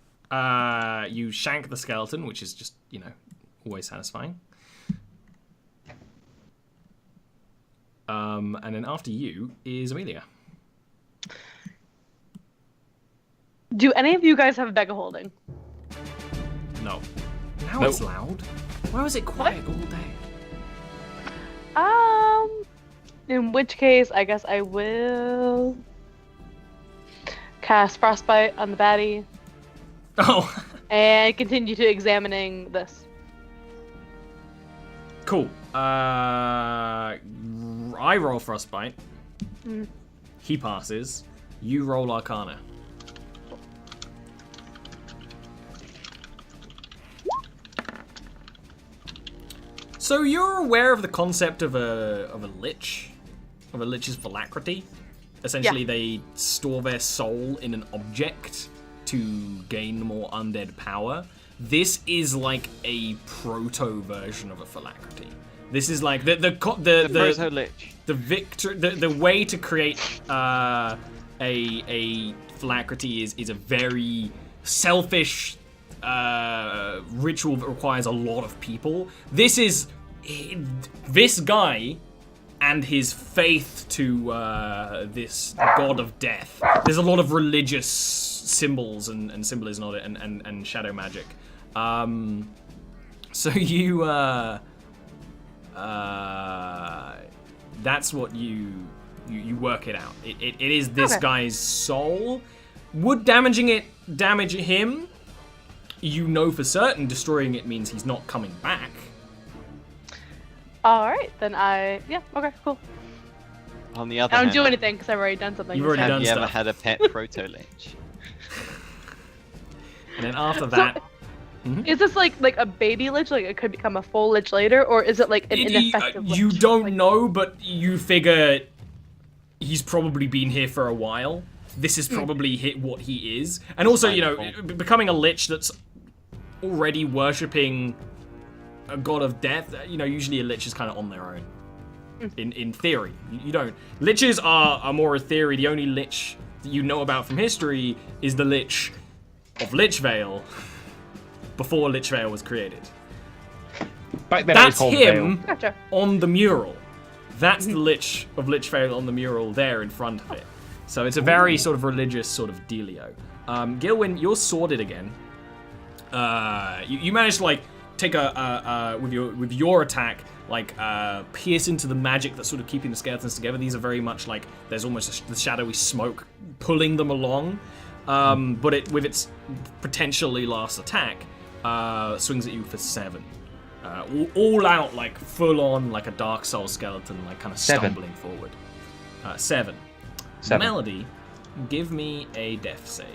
You shank the skeleton, which is just, always satisfying. And then after you is Amelia. Do any of you guys have a bag of holding? No. Now Nope. it's loud. Why was it quiet all day? In which case, I guess I will cast Frostbite on the baddie Oh, and continue to examining this. cool. I roll Frostbite. Mm. He passes. You roll Arcana. So you're aware of the concept of a lich, of a lich's phylactery. Essentially, Yeah. they store their soul in an object to gain more undead power. This is like a proto version of a phylactery. This is like the proto-lich. the way to create a phylactery is a very selfish ritual that requires a lot of people. This guy and his faith to this god of death. There's a lot of religious symbols and symbolism on it, and shadow magic. So you that's what you work it out. It is this guy's soul. Would damaging it damage him? You know for certain destroying it means he's not coming back. Alright, then yeah, okay, cool. On the other I don't hand, do anything because I've already done something. You've already have done you ever stuff. had a pet proto-lich? And then after that, Is this like a baby lich, like it could become a full lich later, or is it like an ineffective lich? you don't Like- know, but you figure he's probably been here for a while. This is probably what he is. And also, you know, becoming a lich that's already worshipping a god of death, you know, usually a lich is kind of on their own. In theory. You don't. Liches are more a theory. The only lich that you know about from history is the lich of Lichvale before Lichvale was created. Back then it was That's called him Vale. Gotcha. on the mural. That's the lich of Lichvale on the mural there in front of it. So it's a very sort of religious sort of dealio. Gilwyn, you're sorted again. You managed to like take with your attack, like pierce into the magic that's sort of keeping the skeletons together. These are very much like there's almost the shadowy smoke pulling them along. But with its potentially last attack, swings at you for 7. All out, like full on, like a Dark Soul skeleton, like kind of 7. stumbling forward. 7. 7. Melody, give me a death save.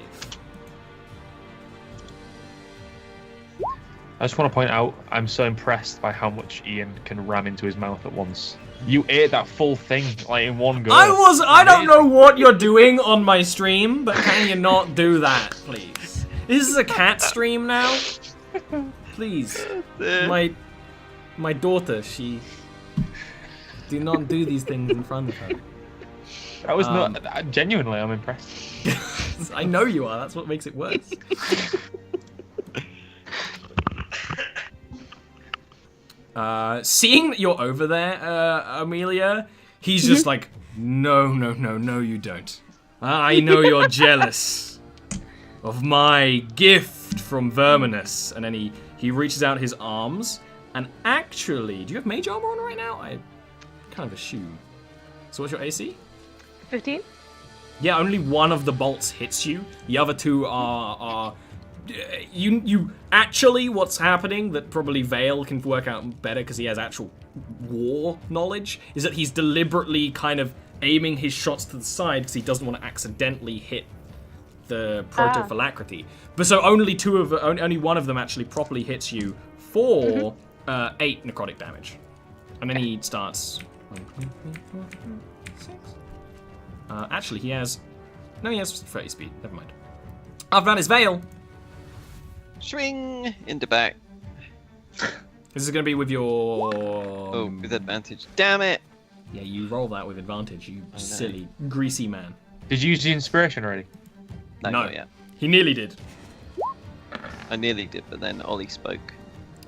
I just want to point out, I'm so impressed by how much Ian can ram into his mouth at once. You ate that full thing, like, in one go. I don't know what you're doing on my stream, but can you not do that, please? This is a cat stream now. Please. My daughter, she... Do not do these things in front of her. That was not... Genuinely, I'm impressed. I know you are, that's what makes it worse. Seeing that you're over there, Amelia, he's just like, no, you don't. I know you're jealous of my gift from Verminus. And then he reaches out his arms, and actually, do you have mage armor on right now? I kind of assume. So what's your AC? 15? Yeah, only one of the bolts hits you. The other two are you actually, what's happening that probably Vale can work out better because he has actual war knowledge, is that he's deliberately kind of aiming his shots to the side because he doesn't want to accidentally hit the proto-phylactery. But so only one of them actually properly hits you for 8 necrotic damage. And then he starts... actually, he has 30 speed. Never mind. After that is Vale. Swing into back. This is going to be with your... Oh, with advantage. Damn it! Yeah, you roll that with advantage, you silly, greasy man. Did you use the inspiration already? No, No. not yet. He nearly did. I nearly did, but then Ollie spoke.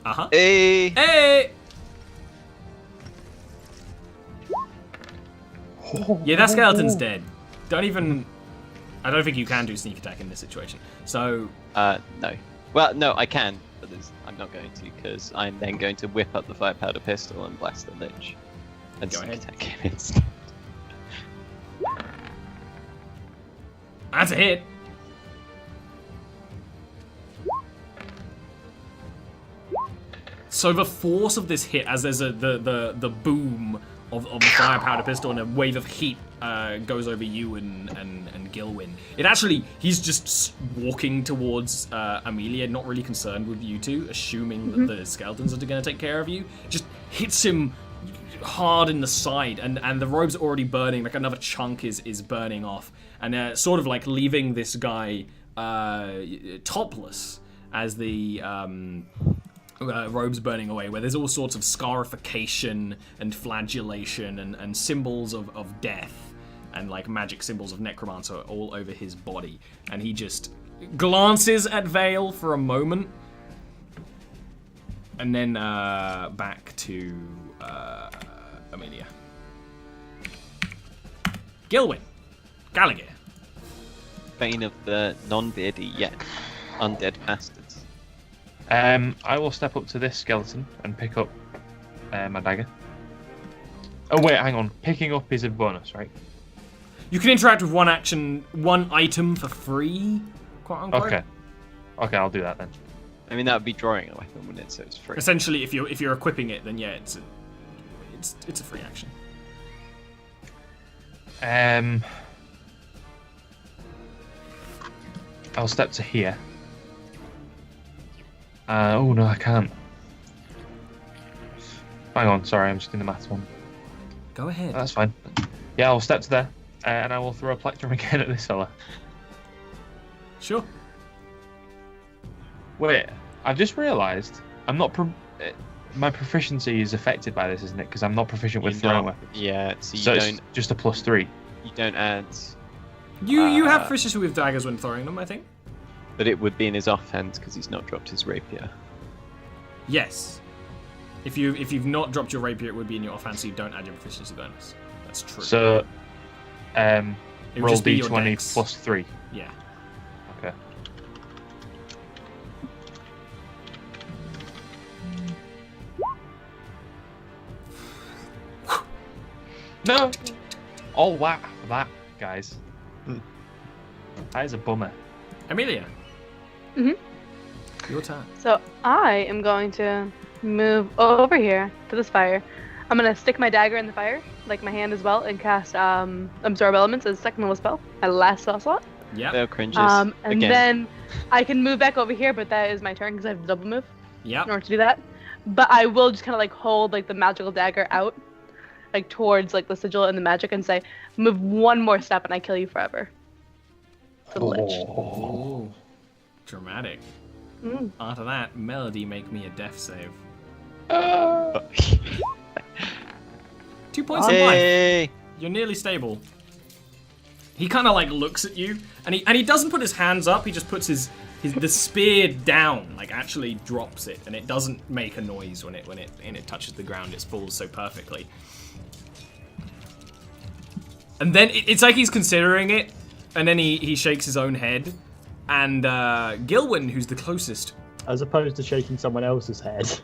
Uh-huh. Hey! Hey! Yeah, that skeleton's dead. Don't even... I don't think you can do sneak attack in this situation. So... No. Well, no, I can, but I'm not going to, because I'm then going to whip up the fire powder pistol and blast the lich. And Go sneak ahead. attack him instead. That's a hit. So the force of this hit, as there's the boom of the fire powder pistol and a wave of heat goes over you and Gilwyn. It actually, he's just walking towards Amelia, not really concerned with you two, assuming that the skeletons are going to take care of you. Just hits him hard in the side, and the robe's already burning, like another chunk is burning off, and sort of like leaving this guy topless as the robes burning away, where there's all sorts of scarification and flagellation and symbols of death and like magic symbols of necromancer all over his body. And he just glances at Vale for a moment, and then back to Amelia. Gilwyn Gallagher. Bane of the non-beardy yet undead bastards. I will step up to this skeleton and pick up my dagger. Oh wait, hang on. Picking up is a bonus, right? You can interact with one item for free, quote unquote. Okay, I'll do that then. I mean, that would be drawing a weapon, wouldn't it? So it's free. Essentially, if you're equipping it, then yeah, it's a free action. I'll step to here. Oh no, I can't. Hang on, sorry, I'm just doing the maths one. Go ahead. That's fine. Yeah, I'll step to there, and I will throw a plectrum again at this fella. Sure. Wait, I've just realised I'm not. My proficiency is affected by this, isn't it? Because I'm not proficient with throwing weapons. Yeah, so So it's just a +3. You don't add. You have proficiency with daggers when throwing them, I think. But it would be in his offhand because he's not dropped his rapier. Yes. If you've not dropped your rapier, it would be in your offhand, so you don't add your proficiency bonus. That's true. So, It would roll just be your d20 dex. +3. Yeah. Okay. No! All whack for that, guys. That is a bummer. Amelia. Mhm. Your turn. So I am going to move over here to this fire. I'm gonna stick my dagger in the fire, like my hand as well, and cast absorb elements as a second level spell. My last spell slot. Yeah. They'll cringes. And again. then I can move back over here, but that is my turn because I have the double move Yeah. in order to do that. But I will just kind of like hold like the magical dagger out, like towards like the sigil and the magic, and say, "Move one more step, and I kill you forever." To the lich. Oh. Dramatic. Mm. After that, Melody, make me a death save. 2 points of life. Hey! You're nearly stable. He kind of like looks at you, and he doesn't put his hands up. He just puts the spear down, like actually drops it, and it doesn't make a noise when it touches the ground. It falls so perfectly. And then it's like he's considering it, and then he shakes his own head, and Gilwyn, who's the closest. As opposed to shaking someone else's head.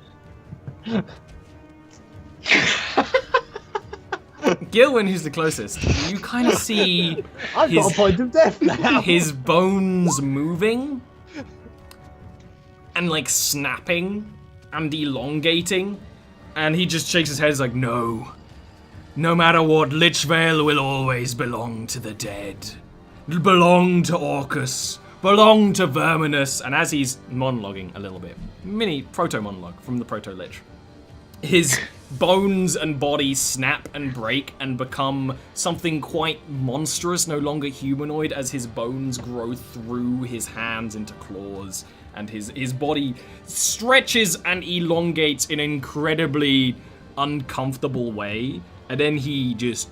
Gilwyn, who's the closest, you kind of see I've got a point of death now. his bones moving and like snapping and elongating, and he just shakes his head. He's like, no matter what, Lichvale will always belong to the dead, belong to Orcus, belong to Verminus. And as he's monologuing a little bit, mini proto monologue from the proto lich, his bones and body snap and break and become something quite monstrous, no longer humanoid, as his bones grow through his hands into claws, and his body stretches and elongates in an incredibly uncomfortable way. And then he just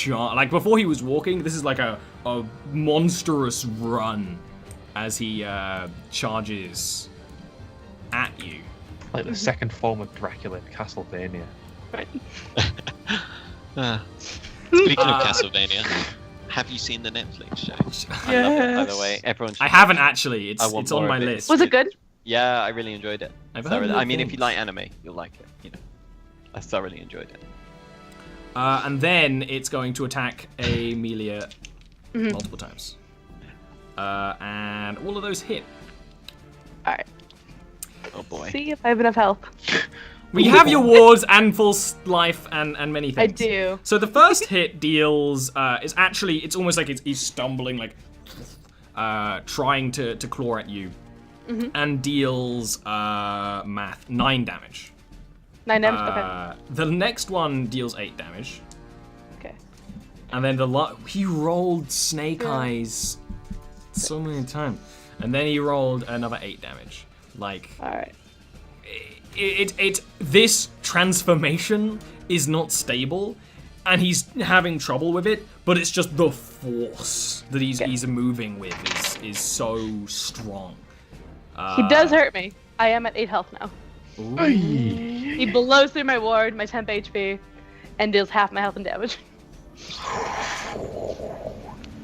like before he was walking, this is like a monstrous run as he charges at you. Like the second form of Dracula in Castlevania. Speaking of Castlevania, have you seen the Netflix show? I love it, by the way. Everyone should I haven't actually. I want It's on more my of it. list. Was it good? Yeah, I really enjoyed it. I've heard good I mean, if you things. like anime, you'll like it. You know, I thoroughly enjoyed it. And then it's going to attack Amelia multiple times. And all of those hit. All right. Oh boy. See if I have enough health. We have your wards and full life and many things. I do. So the first hit deals it's almost like he's stumbling, like trying to claw at you, and deals 9 damage. 9 damage. Okay. The next one deals 8 damage, Okay. and then he rolled Snake Eyes so many times. and then he rolled another 8 damage. Like, All right. This transformation is not stable, and he's having trouble with it. But it's just the force that he's moving with is so strong. He does hurt me. I am at 8 health now. Ooh. He blows through my ward, my temp HP, and deals half my health and damage.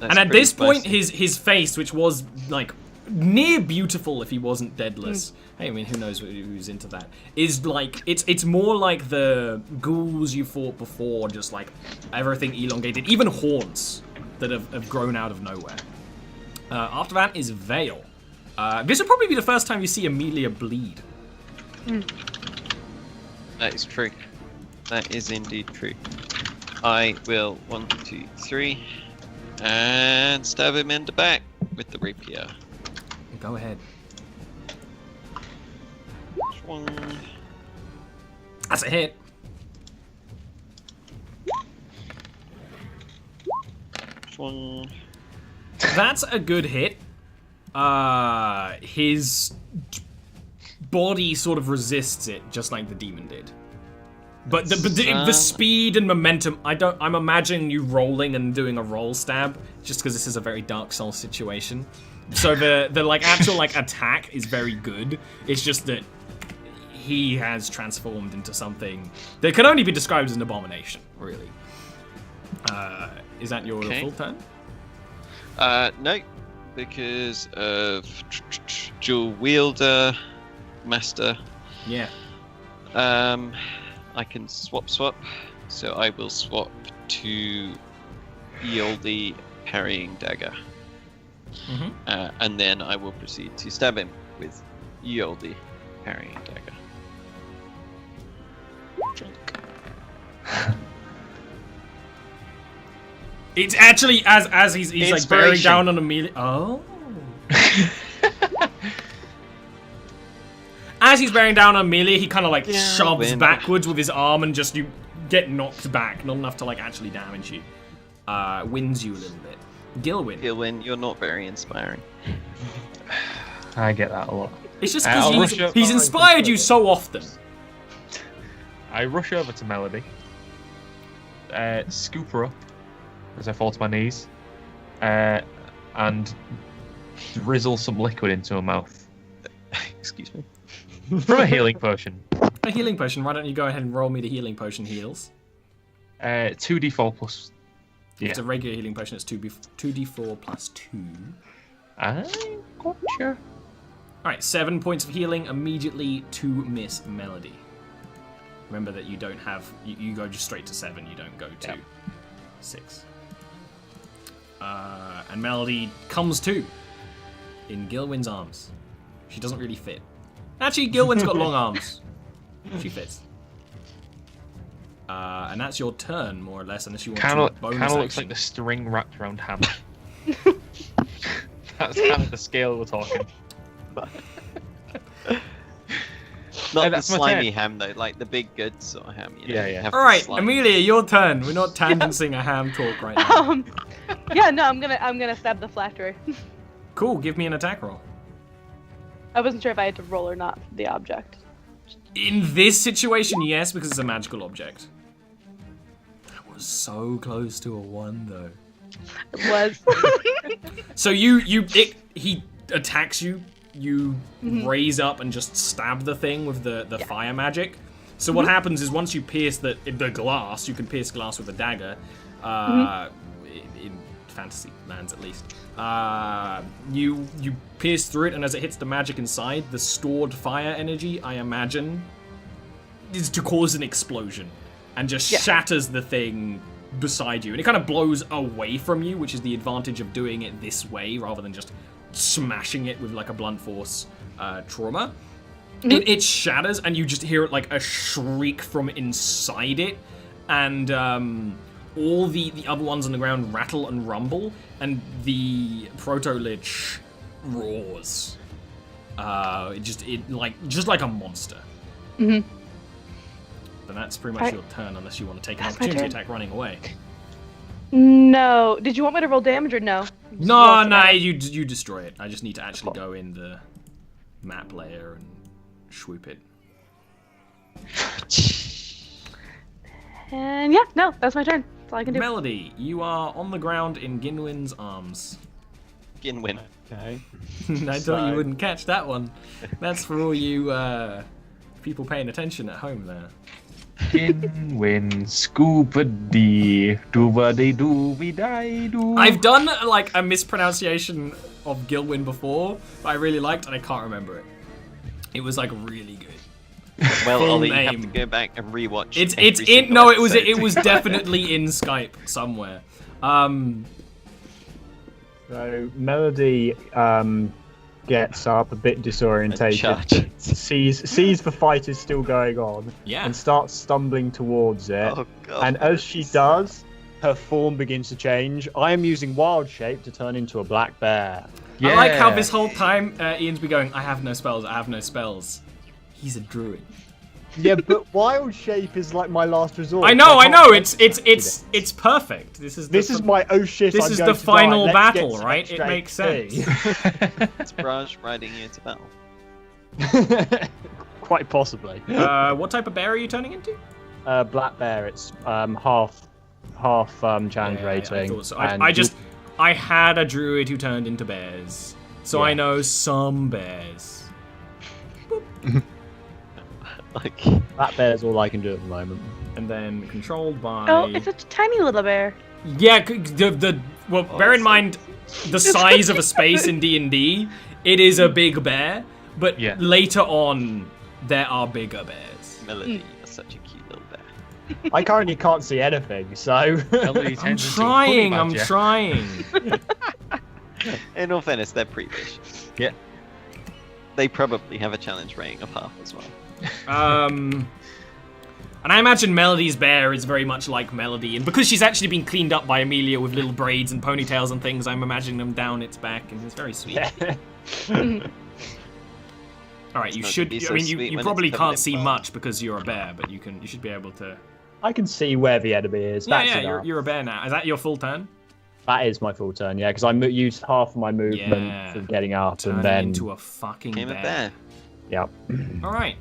And at this point, his face, which was like near beautiful if he wasn't deadless. Hey, I mean, who knows who's into that? Is like it's more like the ghouls you fought before, just like everything elongated, even horns that have grown out of nowhere. After that is Vale. This would probably be the first time you see Amelia bleed. That is true. That is indeed true. I will 1, 2, 3, and stab him in the back with the rapier. Go ahead. Swung. That's a hit. Swung. That's a good hit. His body sort of resists it, just like the demon did. But the speed and momentum, I'm imagining you rolling and doing a roll stab, just because this is a very Dark Souls situation. So the like actual like attack is very good. It's just that he has transformed into something that can only be described as an abomination, really. Is that your full turn? No, because of dual wielder master. Yeah. I can swap, so I will swap to Yoldi parrying dagger. And then I will proceed to stab him with Yoldi parrying dagger. It's actually as he's like bearing down on Amelia. Oh. As he's bearing down on Amelia, he kind of like shoves backwards with his arm, and just you get knocked back, not enough to like actually damage you. Wins you a little bit. Gilwyn, you're not very inspiring. I get that a lot. It's just because he's inspired you so often. I rush over to Melody, scoop her up as I fall to my knees, and drizzle some liquid into her mouth. Excuse me. From a healing potion. A healing potion. Why don't you go ahead and roll me the healing potion heals? 2d4 plus. If it's a regular healing potion, it's 2d4 plus 2. I'm quite sure. Alright, 7 points of healing immediately to Miss Melody. Remember that you don't have... You go just straight to 7, you don't go to 6. And Melody comes to in Gilwyn's arms. She doesn't really fit. Actually, Gilwyn's got long arms. She fits. And that's your turn, more or less, unless you want to bonus action. Kind of looks like the string wrapped around Hammer. That's kind of the scale we're talking. Not the slimy ham though, like the big good sort of ham. You know? Yeah. Alright, Amelia, your turn. We're not tangencing a ham talk right now. Yeah, no, I'm gonna stab the phylactery. Cool, give me an attack roll. I wasn't sure if I had to roll or not the object. In this situation, yes, because it's a magical object. That was so close to a 1, though. It was. So he attacks you. You raise up and just stab the thing with the fire magic. So what happens is once you pierce the glass, you can pierce glass with a dagger. In fantasy lands, at least. You pierce through it, and as it hits the magic inside, the stored fire energy, I imagine, is to cause an explosion and just shatters the thing beside you. And it kind of blows away from you, which is the advantage of doing it this way rather than just smashing it with like a blunt force trauma. It shatters, and you just hear it like a shriek from inside it, and all the other ones on the ground rattle and rumble, and the proto-lich roars. Just like a monster. But that's pretty much your turn, unless you want to take an opportunity attack running away. No. Did you want me to roll damage or no? No, no, you destroy it. I just need to actually go in the map layer and swoop it. And yeah, no, that's my turn. That's all I can do. Melody, you are on the ground in Ginwin's arms. Ginwin. Okay. I thought you wouldn't catch that one. That's for all you people paying attention at home there. Win, scuba dee, dooba dee dooby die doo. I've done like a mispronunciation of Gilwyn before, but I really liked and I can't remember it. It was like really good. Well, Full Ollie, you have name. to go back and rewatch. It's every in single no, it was episode. definitely in Skype somewhere. So Melody gets up a bit disorientated, Charge. sees the fight is still going on, Yeah. and starts stumbling towards it. Oh god. And as she does, her form begins to change. I am using wild shape to turn into a black bear. I like how Yeah. this whole time Ian's been going, I have no spells, I have no spells. He's a druid. Yeah, but wild shape is like my last resort. I know, can't it's perfect. This is my oh shit. This I'm is going the to final die. Let's battle, get some right? It extra makes XP. It's Braj riding you to battle. Quite possibly. what type of bear are you turning into? Black bear. It's half challenge Yeah, rating. I thought so. and I had a druid who turned into bears, so I Yeah. know some bears. Like, Black bear's all I can do at the moment. And then controlled by. Oh, it's a tiny little bear. Yeah, well, bear in it's mind the size of a space in D&D. It is a big bear, but Yeah. later on there are bigger bears. Melody, you're such a cute little bear. I currently can't see anything, so. Melody I'm turns into a honey trying. I'm badger. trying. In all fairness, they're pre-fish. Yeah. They probably have a challenge rating of half as well. And I imagine Melody's bear is very much like Melody, and because she's actually been cleaned up by Amelia with little braids and ponytails and things, I'm imagining them down its back, and it's very sweet. All right, you not should. gonna be I so mean, sweet you when it's probably covered can't in see fur. much because you're a bear, but you should be able to. I can see where the enemy is. Yeah, That's yeah, enough. you're a bear now. Is that your full turn? That is my full turn, yeah, because I used half of my movement Yeah. for getting up, Turning and then into a fucking Came a bear. bear. yeah. All right.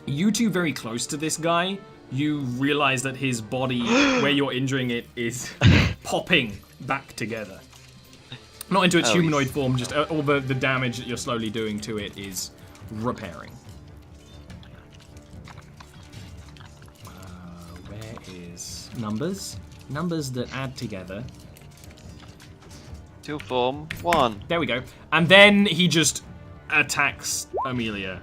You two very close to this guy. You realize that his body, where you're injuring it, is popping back together. Not into its Oh, humanoid he's- form, just all the damage that you're slowly doing to it is repairing. Where is numbers? Numbers that add together. 2 form 1. There we go. And then he just attacks Amelia.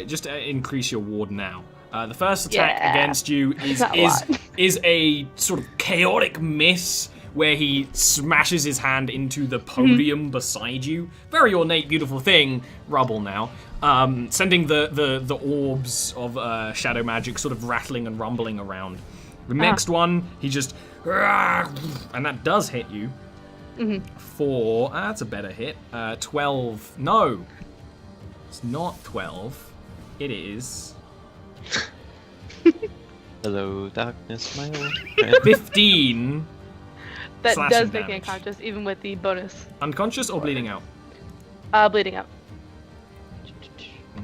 Just increase your ward now. The first attack Yeah. against you Not a lot. is a sort of chaotic miss where he smashes his hand into the podium beside you. Very ornate, beautiful thing. Rubble now. Sending the orbs of shadow magic sort of rattling and rumbling around. The next one, he just... And that does hit you. For... that's a better hit. 12... No. It's not 12. It is... Hello, darkness, my old friend. 15. That Slashing does make me damage. unconscious, even with the bonus. Unconscious or bleeding out? Bleeding out.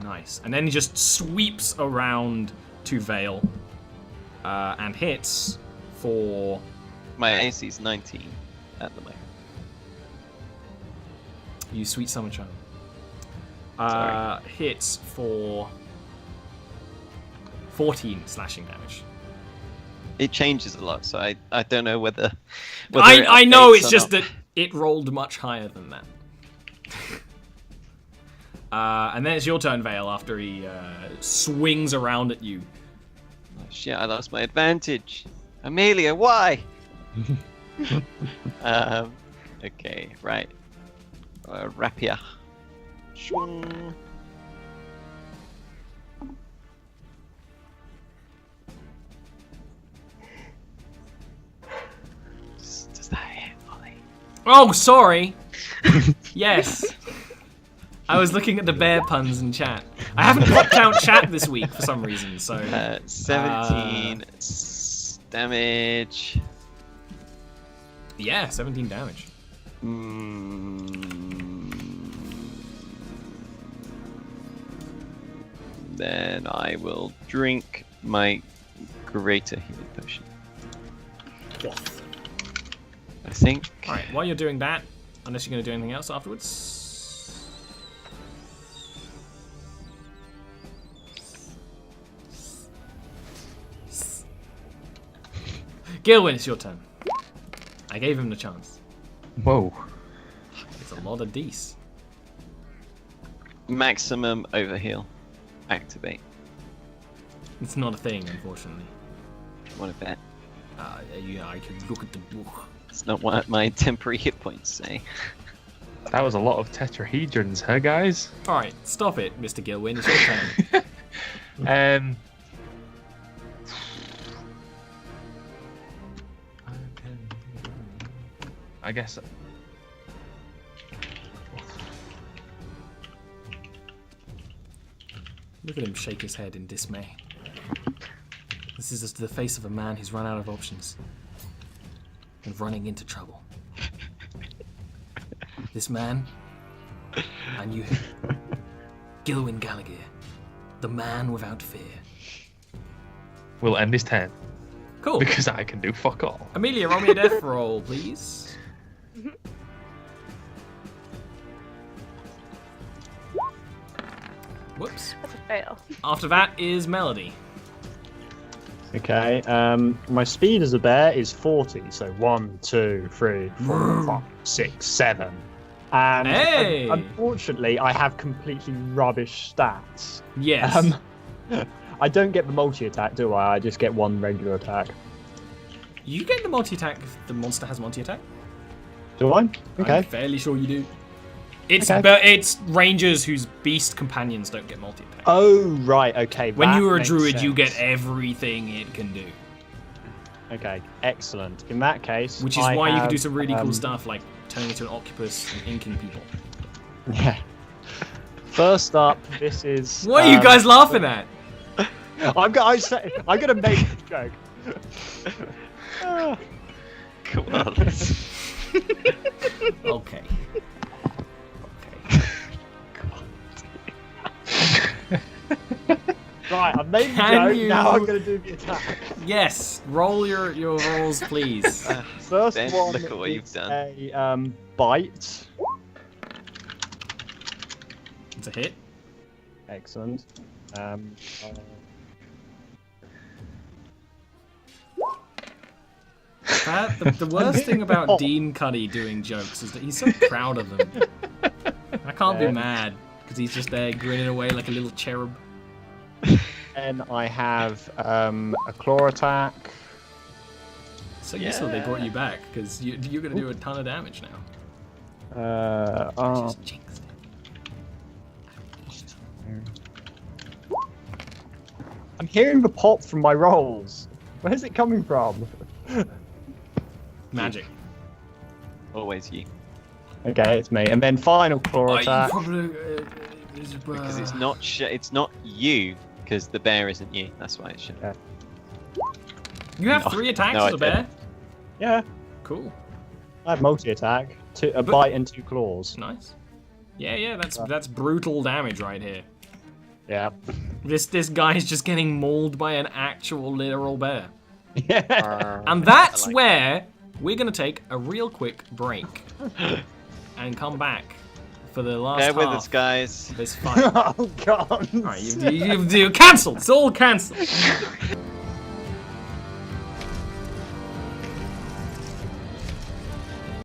Nice. And then he just sweeps around to Vale and hits for... My AC's 19 at the moment. You sweet summer child. Sorry. Hits for 14 slashing damage. It changes a lot, so I don't know whether it I know, updates it's or just not. that it rolled much higher than that. And then it's your turn, Vale, after he swings around at you. Oh, shit, I lost my advantage. Amelia, why? Okay, right. Rapier. Shwing. Does that hit, Ollie? Oh, sorry. Yes. I was looking at the bear puns in chat. I haven't popped out chat this week for some reason, so 17 damage. yeah, 17 damage. Then I will drink my greater healing potion. I think. Alright, while you're doing that, unless you're going to do anything else afterwards. Gilwyn, it's your turn. I gave him the chance. Whoa. It's a lot of D's. Maximum overheal. Activate. It's not a thing, unfortunately. Want to bet? Yeah, I can look at the book. It's not what my temporary hit points say. That was a lot of tetrahedrons, huh, guys? Alright, stop it, Mr. Gilwyn. It's your turn. I guess. Look at him shake his head in dismay. This is just the face of a man who's run out of options and running into trouble. This man, I knew him. Gilwyn Gallagher, the man without fear. We'll end his turn. Cool. Because I can do fuck all. Amelia, roll me a death roll, please. Whoops. That's a fail. After that is Melody. Okay, my speed as a bear is 40, so 1, 2, 3, 4, 5, 6, 7. And Hey! unfortunately, I have completely rubbish stats. Yes. I don't get the multi-attack, do I? I just get one regular attack. You get the multi-attack if the monster has multi-attack. Do I? I'm Okay. fairly sure you do. It's Okay. it's rangers whose beast companions don't get multi-attack. Oh, right, okay. When that you are a makes druid, you sense. get everything it can do. Okay, excellent. In that case, Which is I why you can have, do some really cool stuff, like turning into an octopus and inking people. Yeah. First up, this is. What are you guys laughing at? I'm gonna make a joke. Come on. Okay. Right, I've made the Can joke. you- Now I'm gonna do the attack. Yes, roll your rolls, please. First Ben, one look at what you've is done. a bite. It's a hit. Excellent. The worst thing about Dean Cuddy doing jokes is that he's so proud of them. I can't be mad because he's just there grinning away like a little cherub. And I have a claw attack. So useful they brought you back because you're going to do a ton of damage now. Oh, Just jinxed it. I'm hearing the pop from my rolls. Where's it coming from? Magic. Always you. Okay, it's me. And then final claw attack. Because it's not you. Because the bear isn't you. That's why it's shit. Yeah. You have No, 3 attacks no, as I a bear? didn't. Yeah, Cool. I have multi-attack. A bite and 2 claws. Nice. Yeah, that's brutal damage right here. Yeah. This guy's just getting mauled by an actual literal bear. Yeah. And that's where we're going to take a real quick break and come back for the last Bear half with us, guys. of this fight. Oh god. Alright, you cancelled. It's all cancelled.